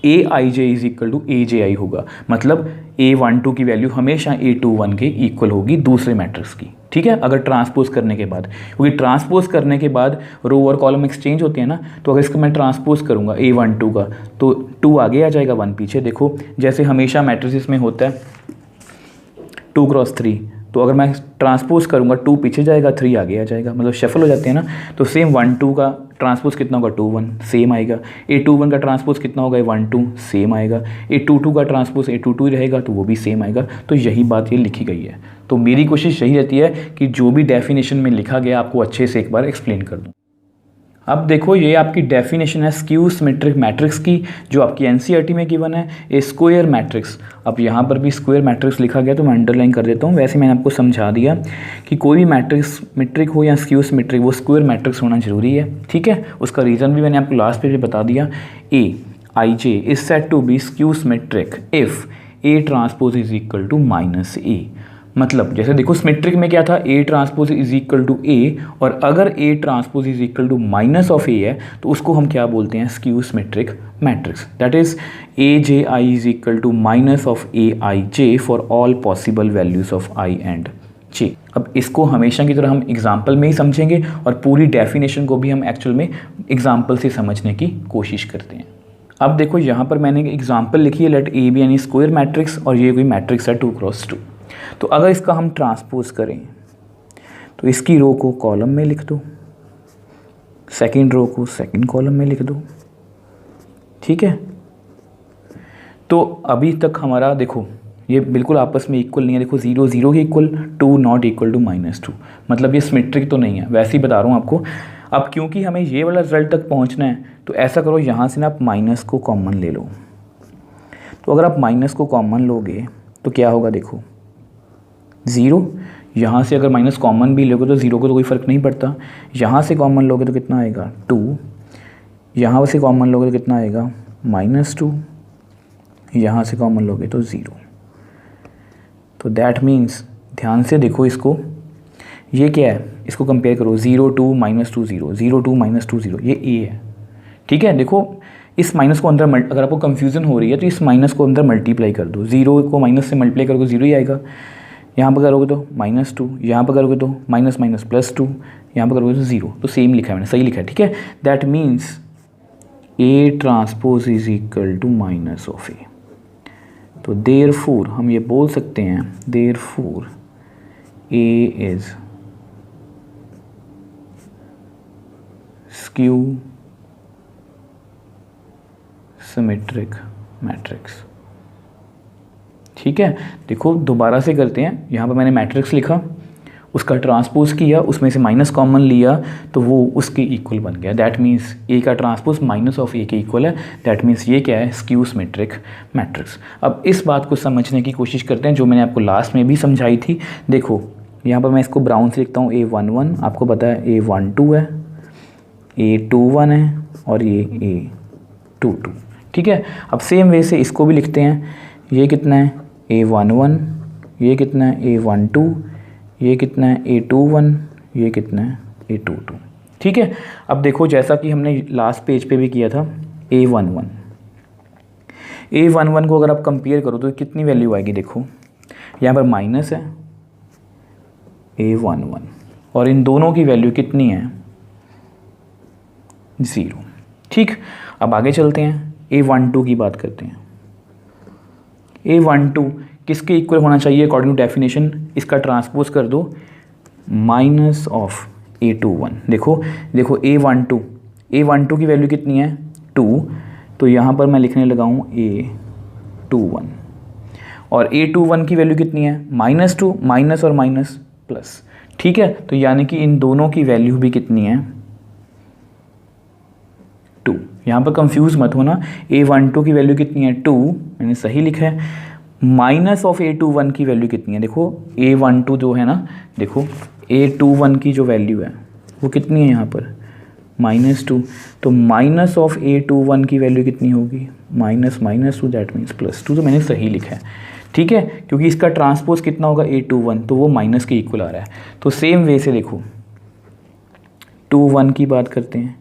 AIJ is equal to AJI होगा। मतलब A12 की वैल्यू हमेशा A21 के इक्वल होगी दूसरे मैट्रिक्स की, ठीक है। अगर ट्रांसपोज करने के बाद, क्योंकि ट्रांसपोज करने के बाद रो और कॉलम एक्सचेंज होते हैं ना, तो अगर इसका मैं ट्रांसपोज करूँगा A12 का तो 2 आगे आ जाएगा 1 पीछे। देखो जैसे हमेशा मैट्रिक्स में होता है 2x3, तो अगर मैं ट्रांसपोज करूँगा 2 पीछे जाएगा 3 आगे आ जाएगा, मतलब शफल हो जाते हैं ना। तो सेम 1 2 का ट्रांसपोज कितना होगा 2 1, सेम आएगा। A21 का ट्रांसपोज कितना होगा 1 2, सेम आएगा। A22 का ट्रांसपोज A22 ही रहेगा, तो वो भी सेम आएगा। तो यही बात ये लिखी गई है। तो मेरी कोशिश यही रहती है कि जो भी डेफिनेशन में लिखा गया आपको अच्छे से एक बार एक्सप्लेन कर दूँ। अब देखो ये आपकी डेफिनेशन है स्क्यू सिमेट्रिक मैट्रिक्स की, जो आपकी NCERT में गिवन है, ए स्क्वायर मैट्रिक्स। अब यहाँ पर भी स्क्वायर मैट्रिक्स लिखा गया तो मैं अंडरलाइन कर देता हूँ। वैसे मैंने आपको समझा दिया कि कोई भी मैट्रिक्स सिमेट्रिक हो या स्क्यू सिमेट्रिक, वो स्क्वायर मैट्रिक्स होना जरूरी है, ठीक है। उसका रीज़न भी मैंने आपको लास्ट पेज में बता दिया। AIJ is said to be skew symmetric if A transpose is equal to -A। मतलब जैसे देखो सिमेट्रिक में क्या था, A transpose is equal to A, और अगर A transpose is equal to -A है तो उसको हम क्या बोलते हैं, skew symmetric matrix. That is AJI is equal to -AIJ for all possible values of I and J. अब इसको हमेशा की तरह हम एग्जाम्पल में ही समझेंगे और पूरी डेफिनेशन को भी हम एक्चुअल में एग्जाम्पल से समझने की कोशिश करते हैं। अब देखो यहाँ पर मैंने एक एग्जाम्पल लिखी है, let A be any square matrix, और ये कोई मैट्रिक्स है 2x2। तो अगर इसका हम ट्रांसपोज करें तो इसकी रो को कॉलम में लिख दो, सेकंड रो को सेकंड कॉलम में लिख दो, ठीक है। तो अभी तक हमारा देखो ये बिल्कुल आपस में इक्वल नहीं है, देखो 0 0 के इक्वल, 2 नॉट इक्वल टू -2, मतलब ये सिमेट्रिक तो नहीं है, वैसे ही बता रहा हूँ आपको। अब क्योंकि हमें ये वाला रिजल्ट तक पहुँचना है तो ऐसा करो, यहाँ से ना आप माइनस को कॉमन ले लो। तो अगर आप माइनस को कॉमन लोगे तो क्या होगा, देखो 0, यहाँ से अगर माइनस कॉमन भी लोगे तो 0 को तो कोई फ़र्क नहीं पड़ता, यहाँ से कॉमन लोगे तो कितना आएगा 2, यहाँ से कॉमन लोगे तो कितना आएगा -2, यहाँ से कॉमन लोगे तो 0। तो दैट मीन्स ध्यान से देखो इसको, ये क्या है, इसको कंपेयर करो, 0 2 -2 0, 0 2 -2 0, ये ए है, ठीक है। देखो इस माइनस को अंदर अगर आपको कंफ्यूजन हो रही है तो इस माइनस को अंदर मल्टीप्लाई कर दो, 0 को माइनस से मल्टीप्लाई करोगे 0 ही आएगा, यहाँ पर करोगे तो -2, यहाँ पर करोगे तो माइनस माइनस +2, यहाँ पर करोगे तो 0, तो सेम लिखा है मैंने, सही लिखा है, ठीक है। That means A transpose is equal to minus of A. तो देयरफॉर हम ये बोल सकते हैं, therefore A is skew symmetric matrix, ठीक है। देखो दोबारा से करते हैं, यहाँ पर मैंने मैट्रिक्स लिखा, उसका ट्रांसपोज किया, उसमें से माइनस कॉमन लिया तो वो उसके इक्वल बन गया। दैट मीन्स ए का ट्रांसपोज माइनस ऑफ ए के इक्वल है, दैट मीन्स ये क्या है, स्क्यू सिमेट्रिक मैट्रिक्स। अब इस बात को समझने की कोशिश करते हैं जो मैंने आपको लास्ट में भी समझाई थी। देखो यहाँ पर मैं इसको ब्राउन से लिखता हूँ, A11 आपको पता है A12 है, A21 है और ये A22, ठीक है। अब सेम वे से इसको भी लिखते हैं, ये कितना है A11, ये कितना है A12, ये कितना है A21, ये कितना है A22, ठीक है। अब देखो जैसा कि हमने लास्ट पेज पे भी किया था, A11 को अगर आप कंपेयर करो तो कितनी वैल्यू आएगी, देखो यहाँ पर माइनस है A11 और इन दोनों की वैल्यू कितनी है 0, ठीक। अब आगे चलते हैं, A12 की बात करते हैं। A12 किसके इक्वल होना चाहिए अकॉर्डिंग टू डेफिनेशन, इसका ट्रांसपोज कर दो माइनस ऑफ A21। देखो A12 की वैल्यू कितनी है 2, तो यहाँ पर मैं लिखने लगा हूँ A21 और A21 की वैल्यू कितनी है -2, माइनस और माइनस प्लस, ठीक है। तो यानी कि इन दोनों की वैल्यू भी कितनी है 2। यहाँ पर कंफ्यूज मत होना, A12 की वैल्यू कितनी है 2, मैंने सही लिखा है, माइनस ऑफ A21 की वैल्यू कितनी है, देखो A12 जो है ना, देखो A21 की जो वैल्यू है वो कितनी है यहाँ पर -2, तो माइनस ऑफ A21 की वैल्यू कितनी होगी -2, दैट मीन्स +2, तो मैंने सही लिखा है, ठीक है। क्योंकि इसका ट्रांसपोज कितना होगा A21, तो वो माइनस के इक्वल आ रहा है। तो सेम वे से देखो 21 की बात करते हैं,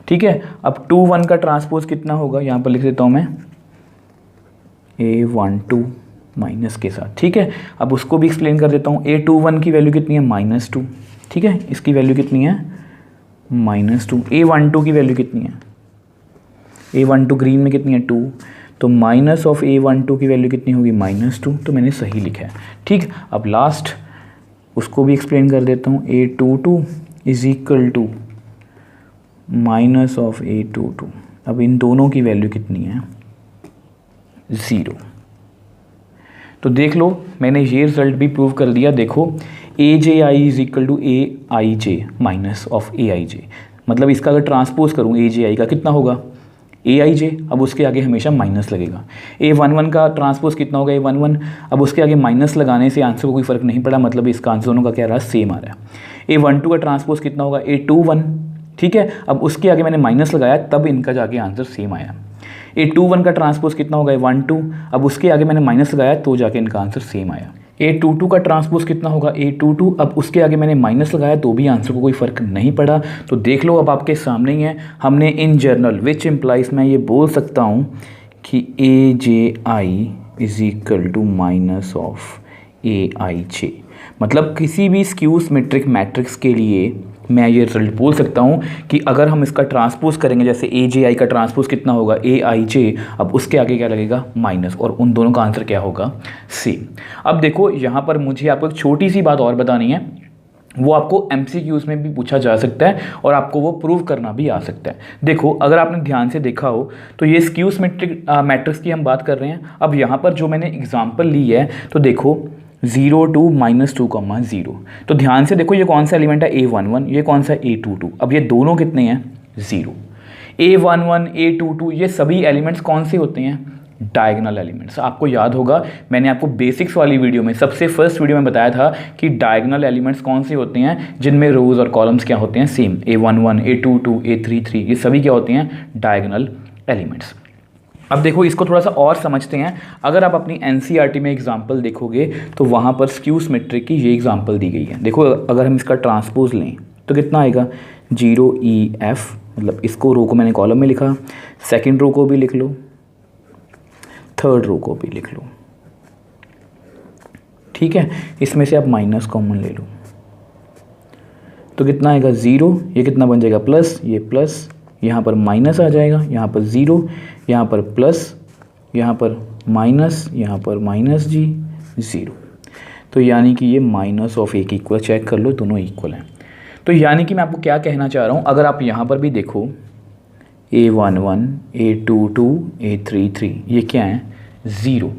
ठीक है। अब 21 का ट्रांसपोज कितना होगा, यहाँ पर लिख देता हूँ मैं A12 माइनस के साथ, ठीक है। अब उसको भी एक्सप्लेन कर देता हूँ, A21 की वैल्यू कितनी है -2, ठीक है, इसकी वैल्यू कितनी है -2। A12 की वैल्यू कितनी है, A12 ग्रीन में कितनी है 2, तो माइनस ऑफ A12 की वैल्यू कितनी होगी -2, तो मैंने सही लिखा है, ठीक। अब लास्ट उसको भी एक्सप्लेन कर देता हूँ, A22 is equal to minus of A22। अब इन दोनों की वैल्यू कितनी है 0। तो देख लो मैंने ये रिजल्ट भी प्रूव कर दिया। देखो AJI is equal to AIJ minus of AIJ, मतलब इसका अगर ट्रांसपोज करूँ AJI का कितना होगा AIJ, अब उसके आगे हमेशा माइनस लगेगा। A11 का ट्रांसपोज कितना होगा A11, अब उसके आगे माइनस लगाने से आंसर को कोई फ़र्क नहीं पड़ा, मतलब इसका आंसर दोनों का क्या रहा सेम आ रहा है। A12 का ट्रांसपोज कितना होगा A21, ठीक है, अब उसके आगे मैंने माइनस लगाया तब इनका जाके आंसर सेम आया। A21 का ट्रांसपोज कितना होगा A12, अब उसके आगे मैंने माइनस लगाया तो जाके इनका आंसर सेम आया। A22 का ट्रांसपोज कितना होगा A22, अब उसके आगे मैंने माइनस लगाया तो भी आंसर को कोई फ़र्क नहीं पड़ा। तो देख लो अब आपके सामने ही है, हमने इन जनरल विच इम्प्लाइज मैं ये बोल सकता हूँ कि AJI is equal to minus of A I J. मतलब किसी भी स्क्यू सिमेट्रिक मैट्रिक्स के लिए मैं ये रिजल्ट बोल सकता हूँ कि अगर हम इसका ट्रांसपोज करेंगे, जैसे ए जे आई का ट्रांसपोज कितना होगा, ए आई जे, अब उसके आगे क्या लगेगा, माइनस, और उन दोनों का आंसर क्या होगा, सेम। अब देखो यहाँ पर मुझे आपको एक छोटी सी बात और बतानी है, वो आपको एमसीक्यूज में भी पूछा जा सकता है और आपको वो प्रूव करना भी आ सकता है। देखो अगर आपने ध्यान से देखा हो तो ये स्क्यू सिमेट्रिक मैट्रिक्स की हम बात कर रहे हैं। अब यहाँ पर जो मैंने एग्जांपल ली है तो देखो 0 2 -2, 0। तो ध्यान से देखो ये कौन सा एलिमेंट है, A11, ये कौन सा A22। अब ये दोनों कितने हैं, 0। A11 A22 ये सभी एलिमेंट्स कौन से होते हैं, डायगोनल एलिमेंट्स। आपको याद होगा मैंने आपको बेसिक्स वाली वीडियो में, सबसे फर्स्ट वीडियो में बताया था कि डायगोनल एलिमेंट्स कौन से होते हैं, जिनमें रोज और कॉलम्स क्या होते हैं, सेम। A11 A22 A33 ये सभी क्या होते हैं, डायगोनल एलिमेंट्स। अब देखो इसको थोड़ा सा और समझते हैं। अगर आप अपनी एनसीईआरटी में एग्जाम्पल देखोगे तो वहाँ पर स्क्यू सिमेट्रिक की ये एग्जाम्पल दी गई है। देखो अगर हम इसका ट्रांसपोज लें तो कितना आएगा, 0EF, मतलब इसको रो को मैंने कॉलम में लिखा, सेकेंड रो को भी लिख लो, थर्ड रो को भी लिख लो, ठीक है। इसमें से आप माइनस कॉमन ले लो तो कितना आएगा, 0, ये कितना बन जाएगा, प्लस, ये प्लस, यहाँ पर माइनस आ जाएगा, यहाँ पर 0, यहाँ पर प्लस, यहाँ पर माइनस, यहाँ पर माइनस जी, 0। तो यानी कि ये माइनस ऑफ एक इक्वल, चेक कर लो दोनों इक्वल हैं। तो यानी कि मैं आपको क्या कहना चाह रहा हूँ, अगर आप यहाँ पर भी देखो A11 A22 A33 ये क्या है, 0,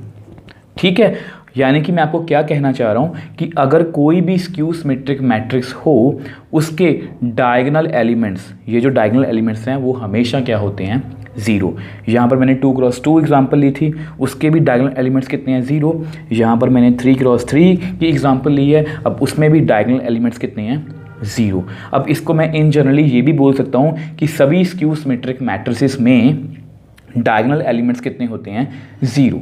ठीक है। यानी कि मैं आपको क्या कहना चाह रहा हूँ कि अगर कोई भी स्क्यू सिमेट्रिक मैट्रिक्स हो उसके डायगोनल एलिमेंट्स, ये जो डायगोनल एलिमेंट्स हैं वो हमेशा क्या होते हैं, 0। यहाँ पर मैंने 2x2 एग्जांपल ली थी, उसके भी डायगोनल एलिमेंट्स कितने हैं, 0। यहाँ पर मैंने 3x3 की एग्जांपल ली है, अब उसमें भी डायगोनल एलिमेंट्स कितने हैं, 0। अब इसको मैं इन जनरली ये भी बोल सकता हूँ कि सभी स्क्यू सिमेट्रिक मैट्रिसेस में डायगोनल एलिमेंट्स कितने होते हैं, 0।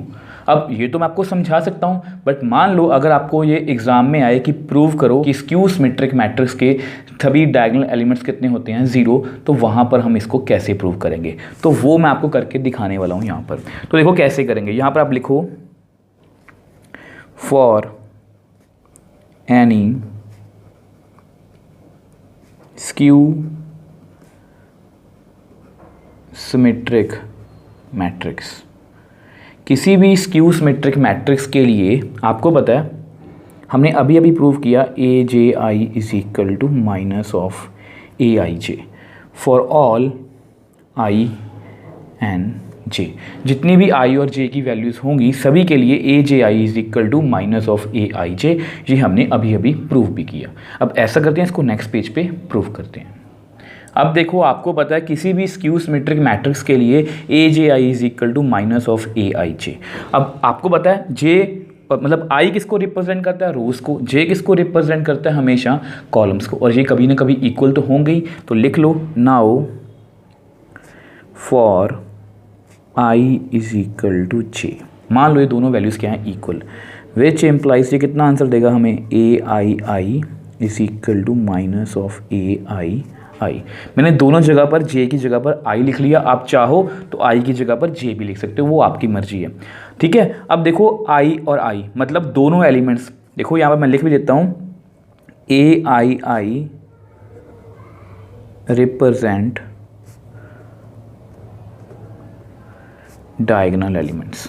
अब ये तो मैं आपको समझा सकता हूँ, बट मान लो अगर आपको ये एग्जाम में आए कि प्रूव करो कि स्क्यू सिमेट्रिक मैट्रिक्स के सभी डायगोनल एलिमेंट्स कितने होते हैं, 0, तो वहाँ पर हम इसको कैसे प्रूव करेंगे, तो वो मैं आपको करके दिखाने वाला हूँ यहाँ पर। तो देखो कैसे करेंगे, यहाँ पर आप लिखो for any skew symmetric matrix, किसी भी स्क्यू सिमेट्रिक मैट्रिक्स के लिए आपको पता है हमने अभी अभी प्रूव किया A J I is equal to minus of A I J for all I and J. जितनी भी आई और जे की वैल्यूज़ होंगी सभी के लिए A J I is equal to minus of A I J, ये हमने अभी अभी प्रूव भी किया। अब ऐसा करते हैं, इसको नेक्स्ट पेज पे प्रूव करते हैं। अब देखो आपको पता है किसी भी स्क्यू सिमेट्रिक मैट्रिक्स के लिए A J I is equal to minus of A I J. अब आपको पता है जे मतलब आई किसको रिप्रेजेंट करता है, रोज को, जे किसको रिप्रेजेंट करता है, हमेशा कॉलम्स को, और ये कभी ना कभी इक्वल तो होंगे ही। तो लिख लो now for I is equal to J, मान लो ये दोनों वैल्यूज़ क्या हैं, इक्वल, विच एम्प्लाइज, ये कितना आंसर देगा हमें, A I is equal to minus of A I. मैंने दोनों जगह पर जे की जगह पर आई लिख लिया, आप चाहो तो आई की जगह पर जे भी लिख सकते हो, वो आपकी मर्जी है, ठीक है। अब देखो आई और आई मतलब दोनों एलिमेंट्स, देखो यहाँ पर मैं लिख भी देता हूँ ए आई रिप्रेजेंट डायगोनल एलिमेंट्स,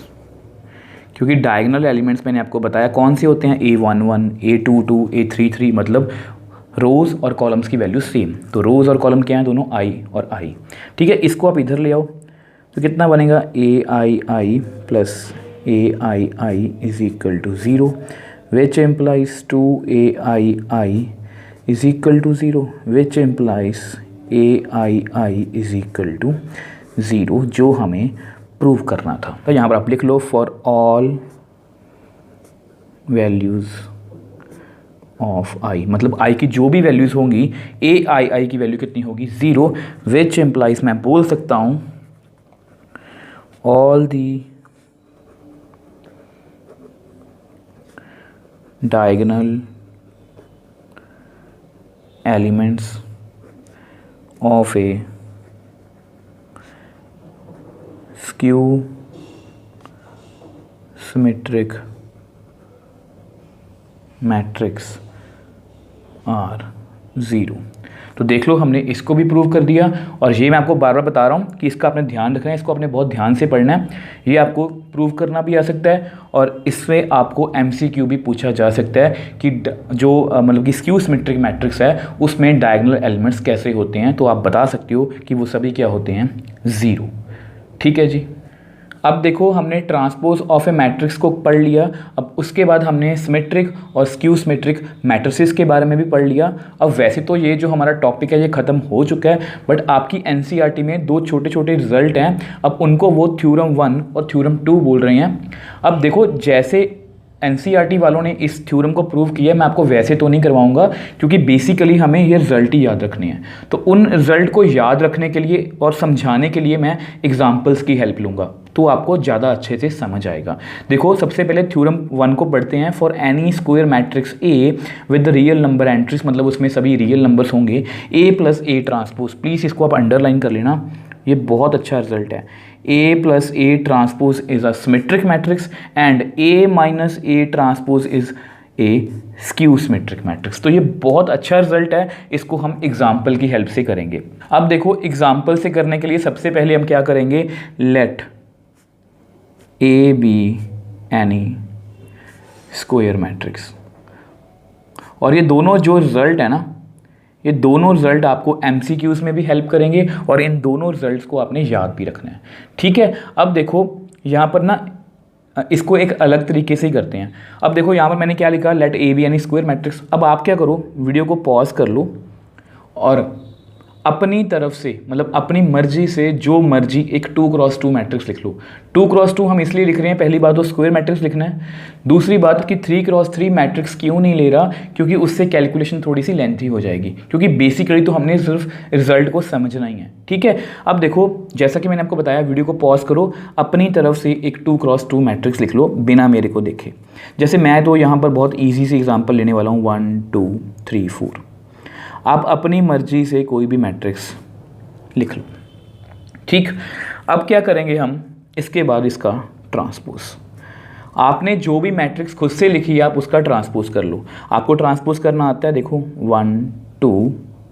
क्योंकि डायगोनल एलिमेंट्स मैंने आपको बताया कौन से होते हैं, A11 A22 A33, मतलब रोज़ और कॉलम्स की वैल्यू सेम। तो रोज़ और कॉलम क्या हैं, दोनों आई और आई, ठीक है। इसको आप इधर ले आओ तो कितना बनेगा, A I plus A I is equal to 0, which implies 2ai is equal to 0, which implies A I is equal to 0, जो हमें प्रूव करना था। तो यहाँ पर आप लिख लो फॉर ऑल वैल्यूज़ ऑफ आई, मतलब आई की जो भी वैल्यूज़ होंगी ए आई की वैल्यू कितनी होगी, 0, विच एम्प्लाइज मैं बोल सकता हूँ all the diagonal elements of a skew symmetric matrix are zero. तो देख लो हमने इसको भी प्रूव कर दिया, और ये मैं आपको बार बार बता रहा हूँ कि इसका आपने ध्यान रखना है, इसको आपने बहुत ध्यान से पढ़ना है। ये आपको प्रूव करना भी आ सकता है, और इससे आपको MCQ भी पूछा जा सकता है कि जो मतलब कि स्क्यू सिमेट्रिक मैट्रिक्स है उसमें डायगोनल एलिमेंट्स कैसे होते हैं, तो आप बता सकते हो कि वो सभी क्या होते हैं, ज़ीरो। ठीक है जी। अब देखो हमने ट्रांसपोज ऑफ ए मैट्रिक्स को पढ़ लिया। अब उसके बाद हमने सिमेट्रिक और स्क्यू सिमेट्रिक मैट्रिसेस के बारे में भी पढ़ लिया। अब वैसे तो ये जो हमारा टॉपिक है ये ख़त्म हो चुका है, बट आपकी NCERT में दो छोटे छोटे रिजल्ट हैं, अब उनको वो थ्योरम 1 और थ्योरम 2 बोल रहे हैं। अब देखो जैसे NCERT वालों ने इस थ्योरम को प्रूव किया, मैं आपको वैसे तो नहीं करवाऊंगा, क्योंकि बेसिकली हमें ये रिजल्ट ही याद रखने हैं। तो उन रिजल्ट को याद रखने के लिए और समझाने के लिए मैं एग्जाम्पल्स की हेल्प लूँगा, तो आपको ज़्यादा अच्छे से समझ आएगा। देखो सबसे पहले थ्योरम 1 को पढ़ते हैं। For any square matrix A with real number entries, मतलब उसमें सभी रियल नंबर्स होंगे, A plus A transpose, please इसको आप अंडरलाइन कर लेना, ये बहुत अच्छा रिजल्ट है। A plus A transpose is a symmetric matrix and A minus A transpose is a skew symmetric matrix. तो ये बहुत अच्छा रिजल्ट है, इसको हम एग्जाम्पल की हेल्प से करेंगे। अब देखो एग्जाम्पल से करने के लिए सबसे पहले हम क्या करेंगे, let A be any square matrix. और ये दोनों जो रिजल्ट है ना, ये दोनों रिजल्ट आपको MCQs में भी हेल्प करेंगे, और इन दोनों रिजल्ट्स को आपने याद भी रखना है। ठीक है। अब देखो यहाँ पर ना इसको एक अलग तरीके से ही करते हैं। अब देखो यहाँ पर मैंने क्या लिखा, let A be any square matrix. अब आप क्या करो, वीडियो को पॉज कर लो और अपनी तरफ से, मतलब अपनी मर्जी से जो मर्जी एक 2x2 मैट्रिक्स लिख लो। 2x2 हम इसलिए लिख रहे हैं, पहली बात तो स्क्वायर मैट्रिक्स लिखना है, दूसरी बात कि 3x3 मैट्रिक्स क्यों नहीं ले रहा, क्योंकि उससे कैलकुलेशन थोड़ी सी लेंथी हो जाएगी, क्योंकि बेसिकली तो हमने सिर्फ रिजल्ट को समझना ही है। ठीक है। अब देखो जैसा कि मैंने आपको बताया, वीडियो को पॉज करो, अपनी तरफ से एक 2x2 मैट्रिक्स लिख लो बिना मेरे को देखे। जैसे मैं तो यहाँ पर बहुत ईजी से एग्जाम्पल लेने वाला हूँ, 1 2 3 4। आप अपनी मर्जी से कोई भी मैट्रिक्स लिख लो। ठीक। अब क्या करेंगे हम, इसके बाद इसका ट्रांसपोज। आपने जो भी मैट्रिक्स खुद से लिखी है आप उसका ट्रांसपोज कर लो। आपको ट्रांसपोज करना आता है, देखो 1 2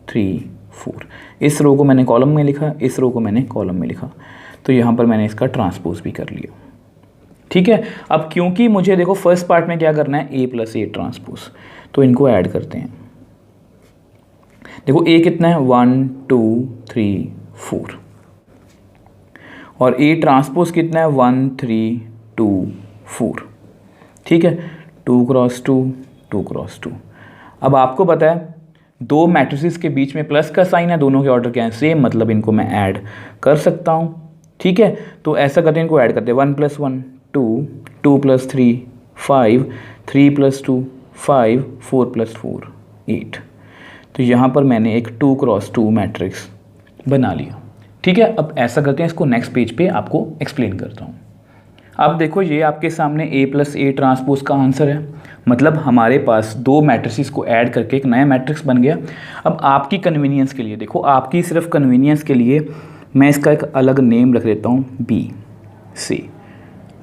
3 4। इस रो को मैंने कॉलम में लिखा, इस रो को मैंने कॉलम में लिखा, तो यहाँ पर मैंने इसका ट्रांसपोज भी कर लिया। ठीक है। अब क्योंकि मुझे देखो फर्स्ट पार्ट में क्या करना है, A प्लस A ट्रांसपोज, तो इनको ऐड करते हैं। देखो A कितना है, 1 2 3 4, और A ट्रांसपोज कितना है, 1 3 2 4। ठीक है। 2x2 2x2। अब आपको पता है दो मैट्रिसेस के बीच में प्लस का साइन है, दोनों के ऑर्डर क्या है, सेम, मतलब इनको मैं ऐड कर सकता हूँ। ठीक है। तो ऐसा करते हैं, इनको ऐड करते हैं, 1 + 1 2, 2 + 3 5, 3 + 2 5, 4 + 4 8। तो यहाँ पर मैंने एक 2x2 मैट्रिक्स बना लिया। ठीक है। अब ऐसा करते हैं, इसको नेक्स्ट पेज पे आपको एक्सप्लेन करता हूँ। अब देखो ये आपके सामने A प्लस A ट्रांसपोज का आंसर है, मतलब हमारे पास दो मैट्रिसेस को ऐड करके एक नया मैट्रिक्स बन गया। अब आपकी कन्वीनियंस के लिए, देखो आपकी सिर्फ कन्वीनियंस के लिए मैं इसका एक अलग नेम रख देता हूँ, B C।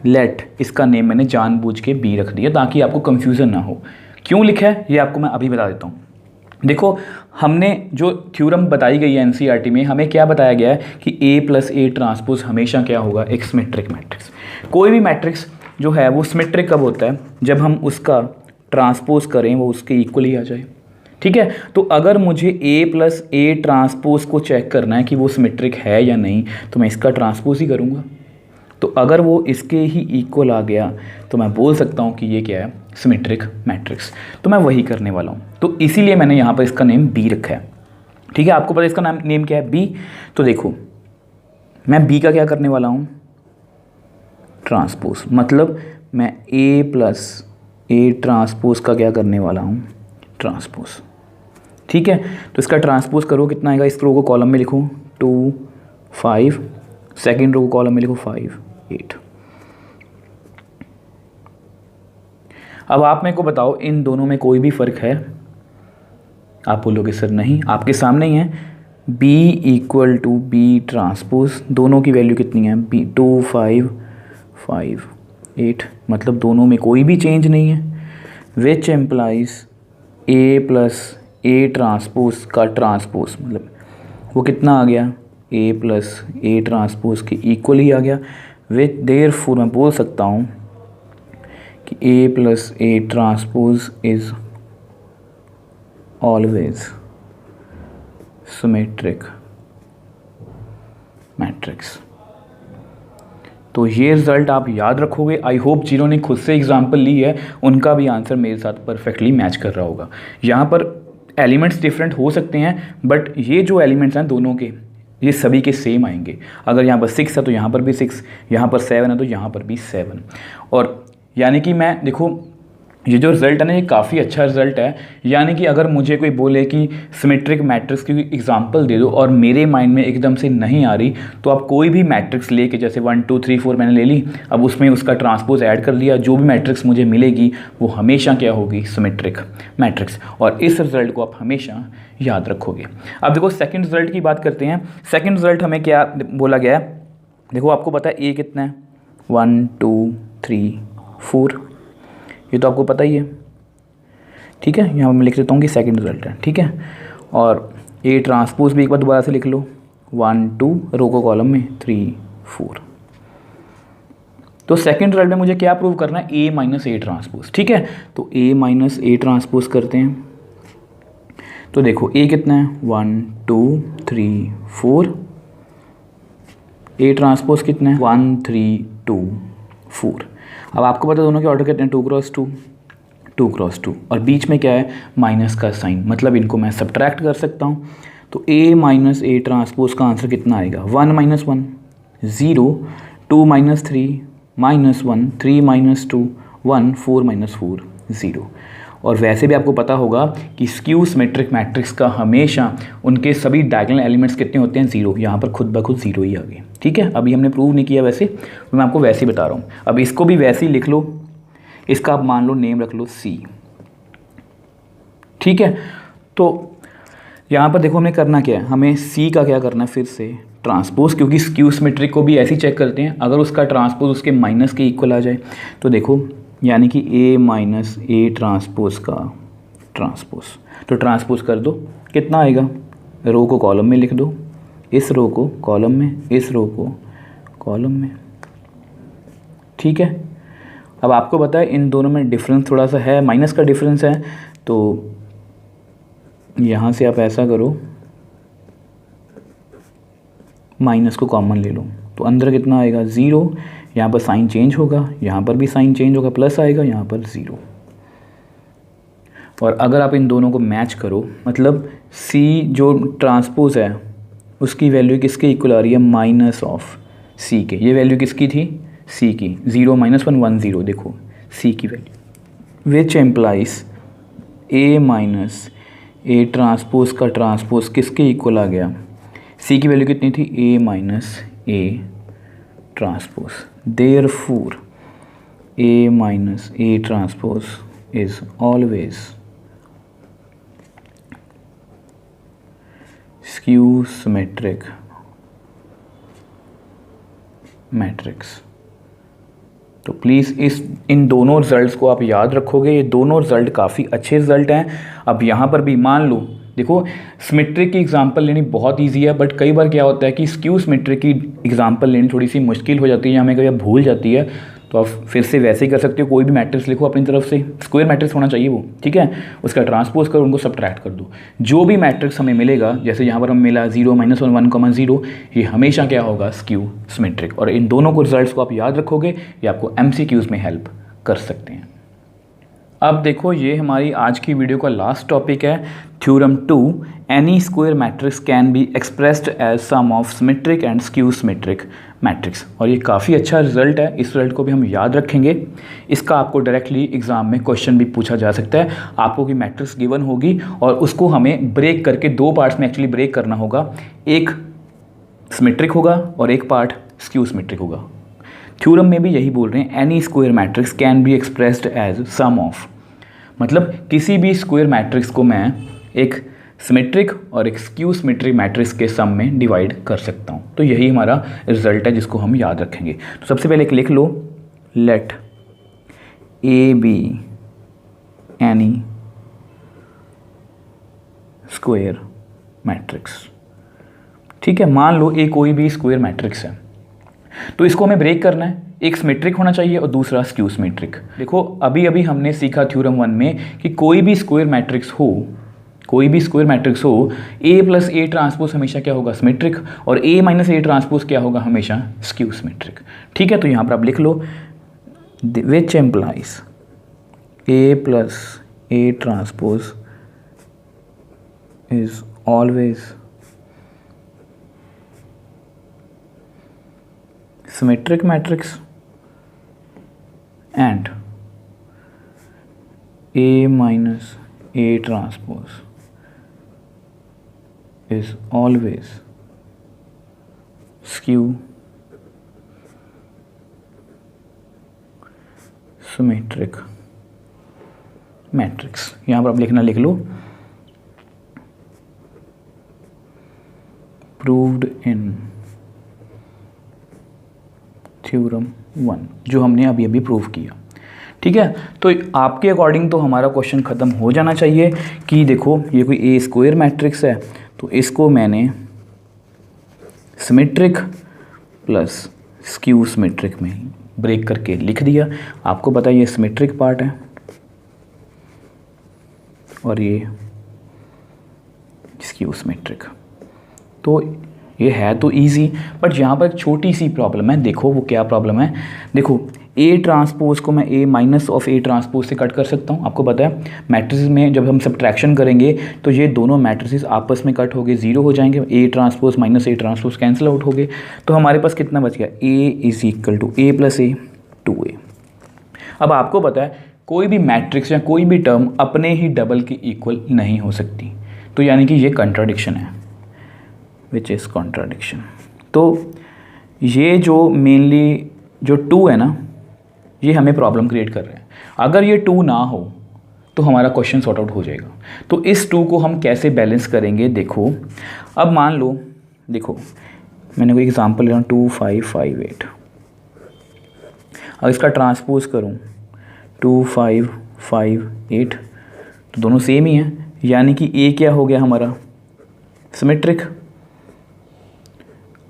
लेट इसका नेम मैंने जानबूझ के B रख दिया ताकि आपको कन्फ्यूज़न ना हो। क्यों लिखा है ये आपको मैं अभी बता देता हूँ। देखो हमने जो थ्योरम बताई गई है NCERT में, हमें क्या बताया गया है कि A प्लस A ट्रांसपोज हमेशा क्या होगा, एक सिमेट्रिक मैट्रिक्स। कोई भी मैट्रिक्स जो है वो सिमेट्रिक कब होता है, जब हम उसका ट्रांसपोज करें वो उसके इक्वल ही आ जाए। ठीक है। तो अगर मुझे A प्लस A ट्रांसपोज को चेक करना है कि वो सिमेट्रिक है या नहीं, तो मैं इसका ट्रांसपोज ही करूँगा। तो अगर वो इसके ही इक्वल आ गया तो मैं बोल सकता हूँ कि ये क्या है, सिमेट्रिक मैट्रिक्स। तो मैं वही करने वाला हूँ, तो इसीलिए मैंने यहाँ पर इसका नेम B रखा है। ठीक है। आपको पता है इसका नेम क्या है, B। तो देखो मैं B का क्या करने वाला हूँ, ट्रांसपोज, मतलब मैं A प्लस A ट्रांसपोज का क्या करने वाला हूँ, ट्रांसपोज। ठीक है। तो इसका ट्रांसपोज करो, कितना आएगा, इस रो को कॉलम में लिखो 2 5, सेकेंड रो को कॉलम में लिखो 5 8। अब आप मेरे को बताओ इन दोनों में कोई भी फ़र्क है? आप बोलोगे सर नहीं, आपके सामने ही है, B = B ट्रांसपोज, दोनों की वैल्यू कितनी है, B 2 5 5 8, मतलब दोनों में कोई भी चेंज नहीं है। Which implies A plus A transpose का ट्रांसपोज, मतलब वो कितना आ गया, ए प्लस ए ट्रांसपोज के इक्वल ही आ गया। विच देयरफॉर मैं बोल सकता हूँ कि A plus A transpose is always symmetric matrix. तो ये रिज़ल्ट आप याद रखोगे। आई होप जिन्होंने खुद से एग्जांपल ली है उनका भी आंसर मेरे साथ परफेक्टली मैच कर रहा होगा। यहाँ पर एलिमेंट्स डिफरेंट हो सकते हैं बट ये जो एलिमेंट्स हैं दोनों के ये सभी के सेम आएंगे। अगर यहाँ पर 6 है तो यहाँ पर भी 6, यहाँ पर 7 है तो यहाँ पर भी 7। और यानी कि मैं देखो ये जो रिज़ल्ट है ना ये काफ़ी अच्छा रिज़ल्ट है। यानी कि अगर मुझे कोई बोले कि सिमेट्रिक मैट्रिक्स की एग्जांपल दे दो और मेरे माइंड में एकदम से नहीं आ रही, तो आप कोई भी मैट्रिक्स लेके, जैसे 1 2 3 4 मैंने ले ली, अब उसमें उसका ट्रांसपोज ऐड कर लिया, जो भी मैट्रिक्स मुझे मिलेगी वो हमेशा क्या होगी, सिमेट्रिक मैट्रिक्स। और इस रिज़ल्ट को आप हमेशा याद रखोगे। अब देखो सेकेंड रिज़ल्ट की बात करते हैं। सेकेंड रिज़ल्ट हमें क्या बोला गया है, देखो आपको पता है ए कितना है, 1 2 3 4, ये तो आपको पता ही है, ठीक है। यहाँ मैं लिख देता हूँ कि सेकंड रिजल्ट है, ठीक है। और ए ट्रांसपोज भी एक बार दोबारा से लिख लो, 1 2 रो को कॉलम में 3 4। तो सेकंड रिजल्ट में मुझे क्या प्रूव करना है, ए माइनस ए ट्रांसपोज, ठीक है। तो ए माइनस ए ट्रांसपोज करते हैं। तो देखो ए कितना है, 1 2 3 4, ए ट्रांसपोज कितना है, 1 3 2 4। अब आपको पता है दोनों के ऑर्डर कितने हैं, 2 क्रॉस 2 2 क्रॉस 2, और बीच में क्या है, माइनस का साइन, मतलब इनको मैं सब्ट्रैक्ट कर सकता हूँ। तो ए माइनस ए ट्रांसपोज का आंसर कितना आएगा, 1 minus 1 0, 2 minus 3 minus 1, 3 minus 2 1, 4 minus 4 0। और वैसे भी आपको पता होगा कि स्क्यू सिमेट्रिक मैट्रिक्स का हमेशा उनके सभी डायगोनल एलिमेंट्स कितने होते हैं, 0। यहाँ पर खुद ब खुद 0 ही आ गए, ठीक है। अभी हमने प्रूव नहीं किया वैसे, तो मैं आपको वैसे ही बता रहा हूँ। अब इसको भी वैसे ही लिख लो, इसका आप मान लो नेम रख लो सी, ठीक है। तो यहाँ पर देखो हमें करना क्या है, हमें सी का क्या करना है, फिर से ट्रांसपोज, क्योंकि स्क्यू सिमेट्रिक को भी ऐसे ही चेक करते हैं, अगर उसका ट्रांसपोज उसके माइनस के इक्वल आ जाए। तो देखो यानी कि ए माइनस ए ट्रांसपोज का ट्रांसपोज, तो ट्रांसपोज कर दो, कितना आएगा, रो को कॉलम में लिख दो, इस रो को कॉलम में, इस रो को कॉलम में, ठीक है। अब आपको पता है इन दोनों में डिफरेंस थोड़ा सा है, माइनस का डिफरेंस है, तो यहाँ से आप ऐसा करो, माइनस को कॉमन ले लो, तो अंदर कितना आएगा, 0, यहाँ पर साइन चेंज होगा, यहाँ पर भी साइन चेंज होगा, प्लस आएगा, यहाँ पर 0। और अगर आप इन दोनों को मैच करो, मतलब C जो ट्रांसपोज है उसकी वैल्यू किसके इक्वल आ रही है, माइनस ऑफ C के। ये वैल्यू किसकी थी, C की, 0 -1 1 0, देखो C की value. Which implies A minus A transpose का ट्रांसपोज किसके इक्वल आ गया, C की वैल्यू कितनी थी, A minus A transpose. Therefore A minus A transpose is always skew symmetric matrix। तो प्लीज़ इन दोनों रिजल्ट्स को आप याद रखोगे, ये दोनों रिजल्ट काफ़ी अच्छे रिजल्ट हैं। अब यहाँ पर भी मान लो, देखो सिमेट्रिक की एग्जांपल लेनी बहुत इजी है, बट कई बार क्या होता है कि स्क्यू सिमेट्रिक की एग्जांपल लेनी थोड़ी सी मुश्किल हो जाती है, हमें कभी भूल जाती है। तो आप फिर से वैसे ही कर सकते हो, कोई भी मैट्रिक्स लिखो अपनी तरफ से, स्क्वायर मैट्रिक्स होना चाहिए वो, ठीक है। उसका ट्रांसपोज करो, उनको सब्ट्रैक्ट कर दो, जो भी मैट्रिक्स हमें मिलेगा, जैसे यहाँ पर हमें मिला 0 -1 1 0, ये हमेशा क्या होगा, स्क्यू सिमेट्रिक। और इन दोनों को रिजल्ट्स को आप याद रखोगे, ये आपको MCQs में हेल्प कर सकते हैं। अब देखो ये हमारी आज की वीडियो का लास्ट टॉपिक है, theorem 2, any square matrix can be expressed as sum of symmetric and skew symmetric matrix. और ये काफ़ी अच्छा रिजल्ट है, इस रिजल्ट को भी हम याद रखेंगे। इसका आपको डायरेक्टली एग्जाम में क्वेश्चन भी पूछा जा सकता है। आपको की मैट्रिक्स गिवन होगी और उसको हमें ब्रेक करके 2 पार्ट्स में एक्चुअली ब्रेक करना होगा, एक सिमेट्रिक होगा और एक पार्ट स्क्यू सिमेट्रिक होगा। थ्योरम में भी यही बोल रहे हैं, any square matrix can be expressed as sum of, मतलब किसी भी स्क्वायर मैट्रिक्स को मैं एक सिमेट्रिक और एक स्क्यू सिमेट्रिक मैट्रिक्स के सम में डिवाइड कर सकता हूँ। तो यही हमारा रिजल्ट है जिसको हम याद रखेंगे। तो सबसे पहले एक लिख लो, let A be any square matrix. ठीक है, मान लो ए कोई भी स्क्वायर मैट्रिक्स है, तो इसको हमें ब्रेक करना है। एक सिमेट्रिक होना चाहिए और दूसरा स्क्यू सिमेट्रिक। देखो अभी अभी हमने सीखा थ्योरम 1 में कि कोई भी स्क्वायर मैट्रिक्स हो, ए प्लस ए ट्रांसपोज हमेशा क्या होगा, सिमेट्रिक, और ए माइनस ए ट्रांसपोज क्या होगा, हमेशा स्क्यू सिमेट्रिक। ठीक है, तो यहाँ पर आप लिख लो which implies A plus A transpose is always symmetric matrix and A minus A transpose is always skew symmetric matrix। यहाँ पर आप लिख लो proved in थ्योरम 1, जो हमने अभी अभी प्रूव किया। ठीक है, तो आपके अकॉर्डिंग तो हमारा क्वेश्चन ख़त्म हो जाना चाहिए कि देखो ये कोई ए स्क्वायर मैट्रिक्स है, तो इसको मैंने सिमेट्रिक प्लस स्क्यू सिमेट्रिक में ब्रेक करके लिख दिया। आपको पता है ये सिमेट्रिक पार्ट है और ये स्क्यू सिमेट्रिक। तो ये है तो इजी, बट यहाँ पर एक छोटी सी प्रॉब्लम है। देखो वो क्या प्रॉब्लम है, देखो ए ट्रांसपोज को मैं ए माइनस ऑफ ए ट्रांसपोज से कट कर सकता हूँ। आपको पता है मैट्रिसेस में जब हम सब्ट्रैक्शन करेंगे तो ये दोनों मैट्रिसेस आपस में कट हो गए, जीरो हो जाएंगे, A transpose minus A transpose cancel out हो गए। तो हमारे पास कितना बच गया, A is equal to A plus A 2a। अब आपको पता है कोई भी मैट्रिक्स या कोई भी टर्म अपने ही डबल के इक्वल नहीं हो सकती, तो यानी कि ये कंट्राडिक्शन है, विच इज़ कॉन्ट्राडिक्शन। तो ये जो मेनली जो 2 है ना, ये हमें प्रॉब्लम क्रिएट कर रहे हैं। अगर ये 2 ना हो तो हमारा क्वेश्चन सॉर्ट आउट हो जाएगा। तो इस 2 को हम कैसे बैलेंस करेंगे, देखो अब मान लो, देखो मैंने कोई एग्जांपल ले रहा हूँ 2 5 5 8। अगर इसका ट्रांसपोज करूँ 2 5 5 8 तो दोनों सेम ही हैं, यानी कि ए क्या हो गया हमारा, सिमेट्रिक।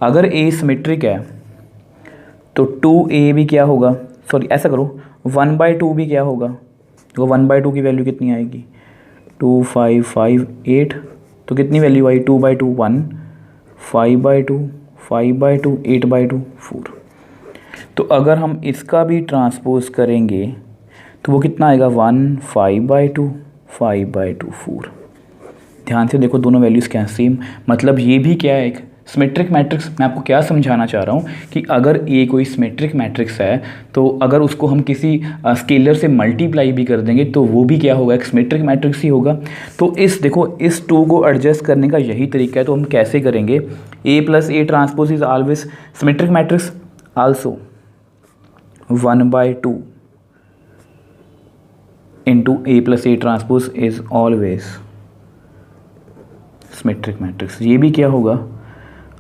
अगर ए सिमेट्रिक है तो 2a भी क्या होगा, सॉरी ऐसा करो 1/2 भी क्या होगा, तो 1/2 की वैल्यू कितनी आएगी, 2 5 5 8, तो कितनी वैल्यू आई, 2/2 1, 5/2 5/2 8/2 4। तो अगर हम इसका भी ट्रांसपोज करेंगे तो वो कितना आएगा, 1 5/2 5/2 4। ध्यान से देखो दोनों वैल्यूज़ क्या हैं, सेम। मतलब ये भी क्या है, एक सिमेट्रिक मैट्रिक्स। मैं आपको क्या समझाना चाह रहा हूँ कि अगर ए कोई सिमेट्रिक मैट्रिक्स है तो अगर उसको हम किसी स्केलर से मल्टीप्लाई भी कर देंगे तो वो भी क्या होगा, एक सिमेट्रिक मैट्रिक्स ही होगा। तो इस देखो इस 2 को एडजस्ट करने का यही तरीका है। तो हम कैसे करेंगे, A plus A transpose is always symmetric matrix, also 1/2 into A plus A transpose is always symmetric matrix. ये भी क्या होगा,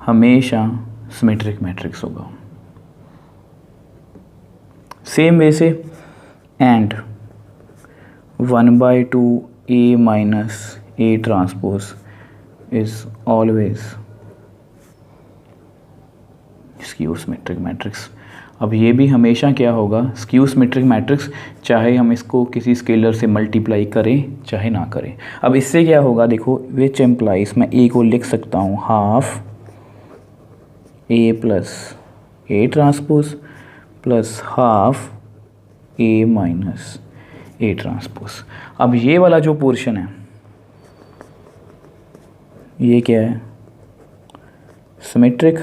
हमेशा सिमेट्रिक मैट्रिक्स होगा। सेम वे से and 1/2 A minus A transpose is always skew symmetric matrix. अब ये भी हमेशा क्या होगा, स्क्यू सिमेट्रिक मैट्रिक्स, चाहे हम इसको किसी स्केलर से मल्टीप्लाई करें चाहे ना करें। अब इससे क्या होगा, देखो विच एम्प्लाइज, मैं ए को लिख सकता हूँ half A plus A transpose plus half A minus A transpose. अब ये वाला जो पोर्शन है ये क्या है, सिमेट्रिक,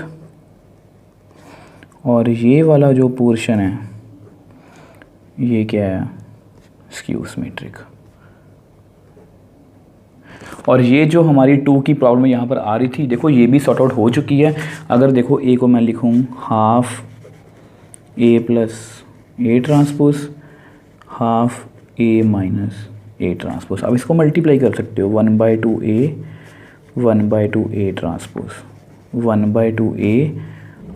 और ये वाला जो पोर्शन है ये क्या है, स्क्यू सिमेट्रिक। और ये जो हमारी 2 की प्रॉब्लम यहाँ पर आ रही थी, देखो ये भी सॉर्ट आउट हो चुकी है। अगर देखो ए को मैं लिखूँ half A plus A transpose half A minus A transpose. अब इसको मल्टीप्लाई कर सकते हो, 1/2 ए 1/2 A transpose 1/2 A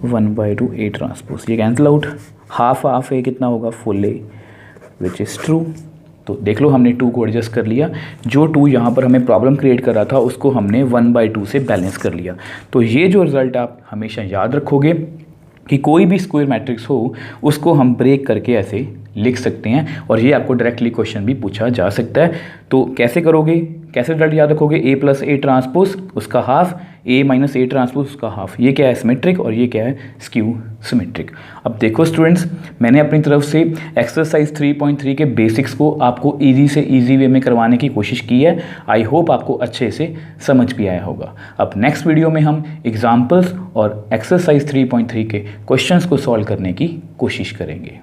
1/2 A transpose. ये कैंसिल आउट, हाफ हाफ ए कितना होगा, full A, which is true. तो देख लो हमने 2 को एडजस्ट कर लिया, जो 2 यहाँ पर हमें प्रॉब्लम क्रिएट कर रहा था उसको हमने 1/2 से बैलेंस कर लिया। तो ये जो रिज़ल्ट आप हमेशा याद रखोगे कि कोई भी स्क्वायर मैट्रिक्स हो उसको हम ब्रेक करके ऐसे लिख सकते हैं, और ये आपको डायरेक्टली क्वेश्चन भी पूछा जा सकता है। तो कैसे करोगे, कैसे रिजल्ट याद रखोगे, ए प्लस ए ट्रांसपोज उसका half, A minus A transpose उसका हाफ, ये क्या है सिमेट्रिक और ये क्या है स्क्यू सिमेट्रिक। अब देखो स्टूडेंट्स, मैंने अपनी तरफ से एक्सरसाइज 3.3 के बेसिक्स को आपको ईजी से ईजी वे में करवाने की कोशिश की है। आई होप आपको अच्छे से समझ भी आया होगा। अब नेक्स्ट वीडियो में हम एग्जाम्पल्स और एक्सरसाइज 3.3 के क्वेश्चंस को सॉल्व करने की कोशिश करेंगे।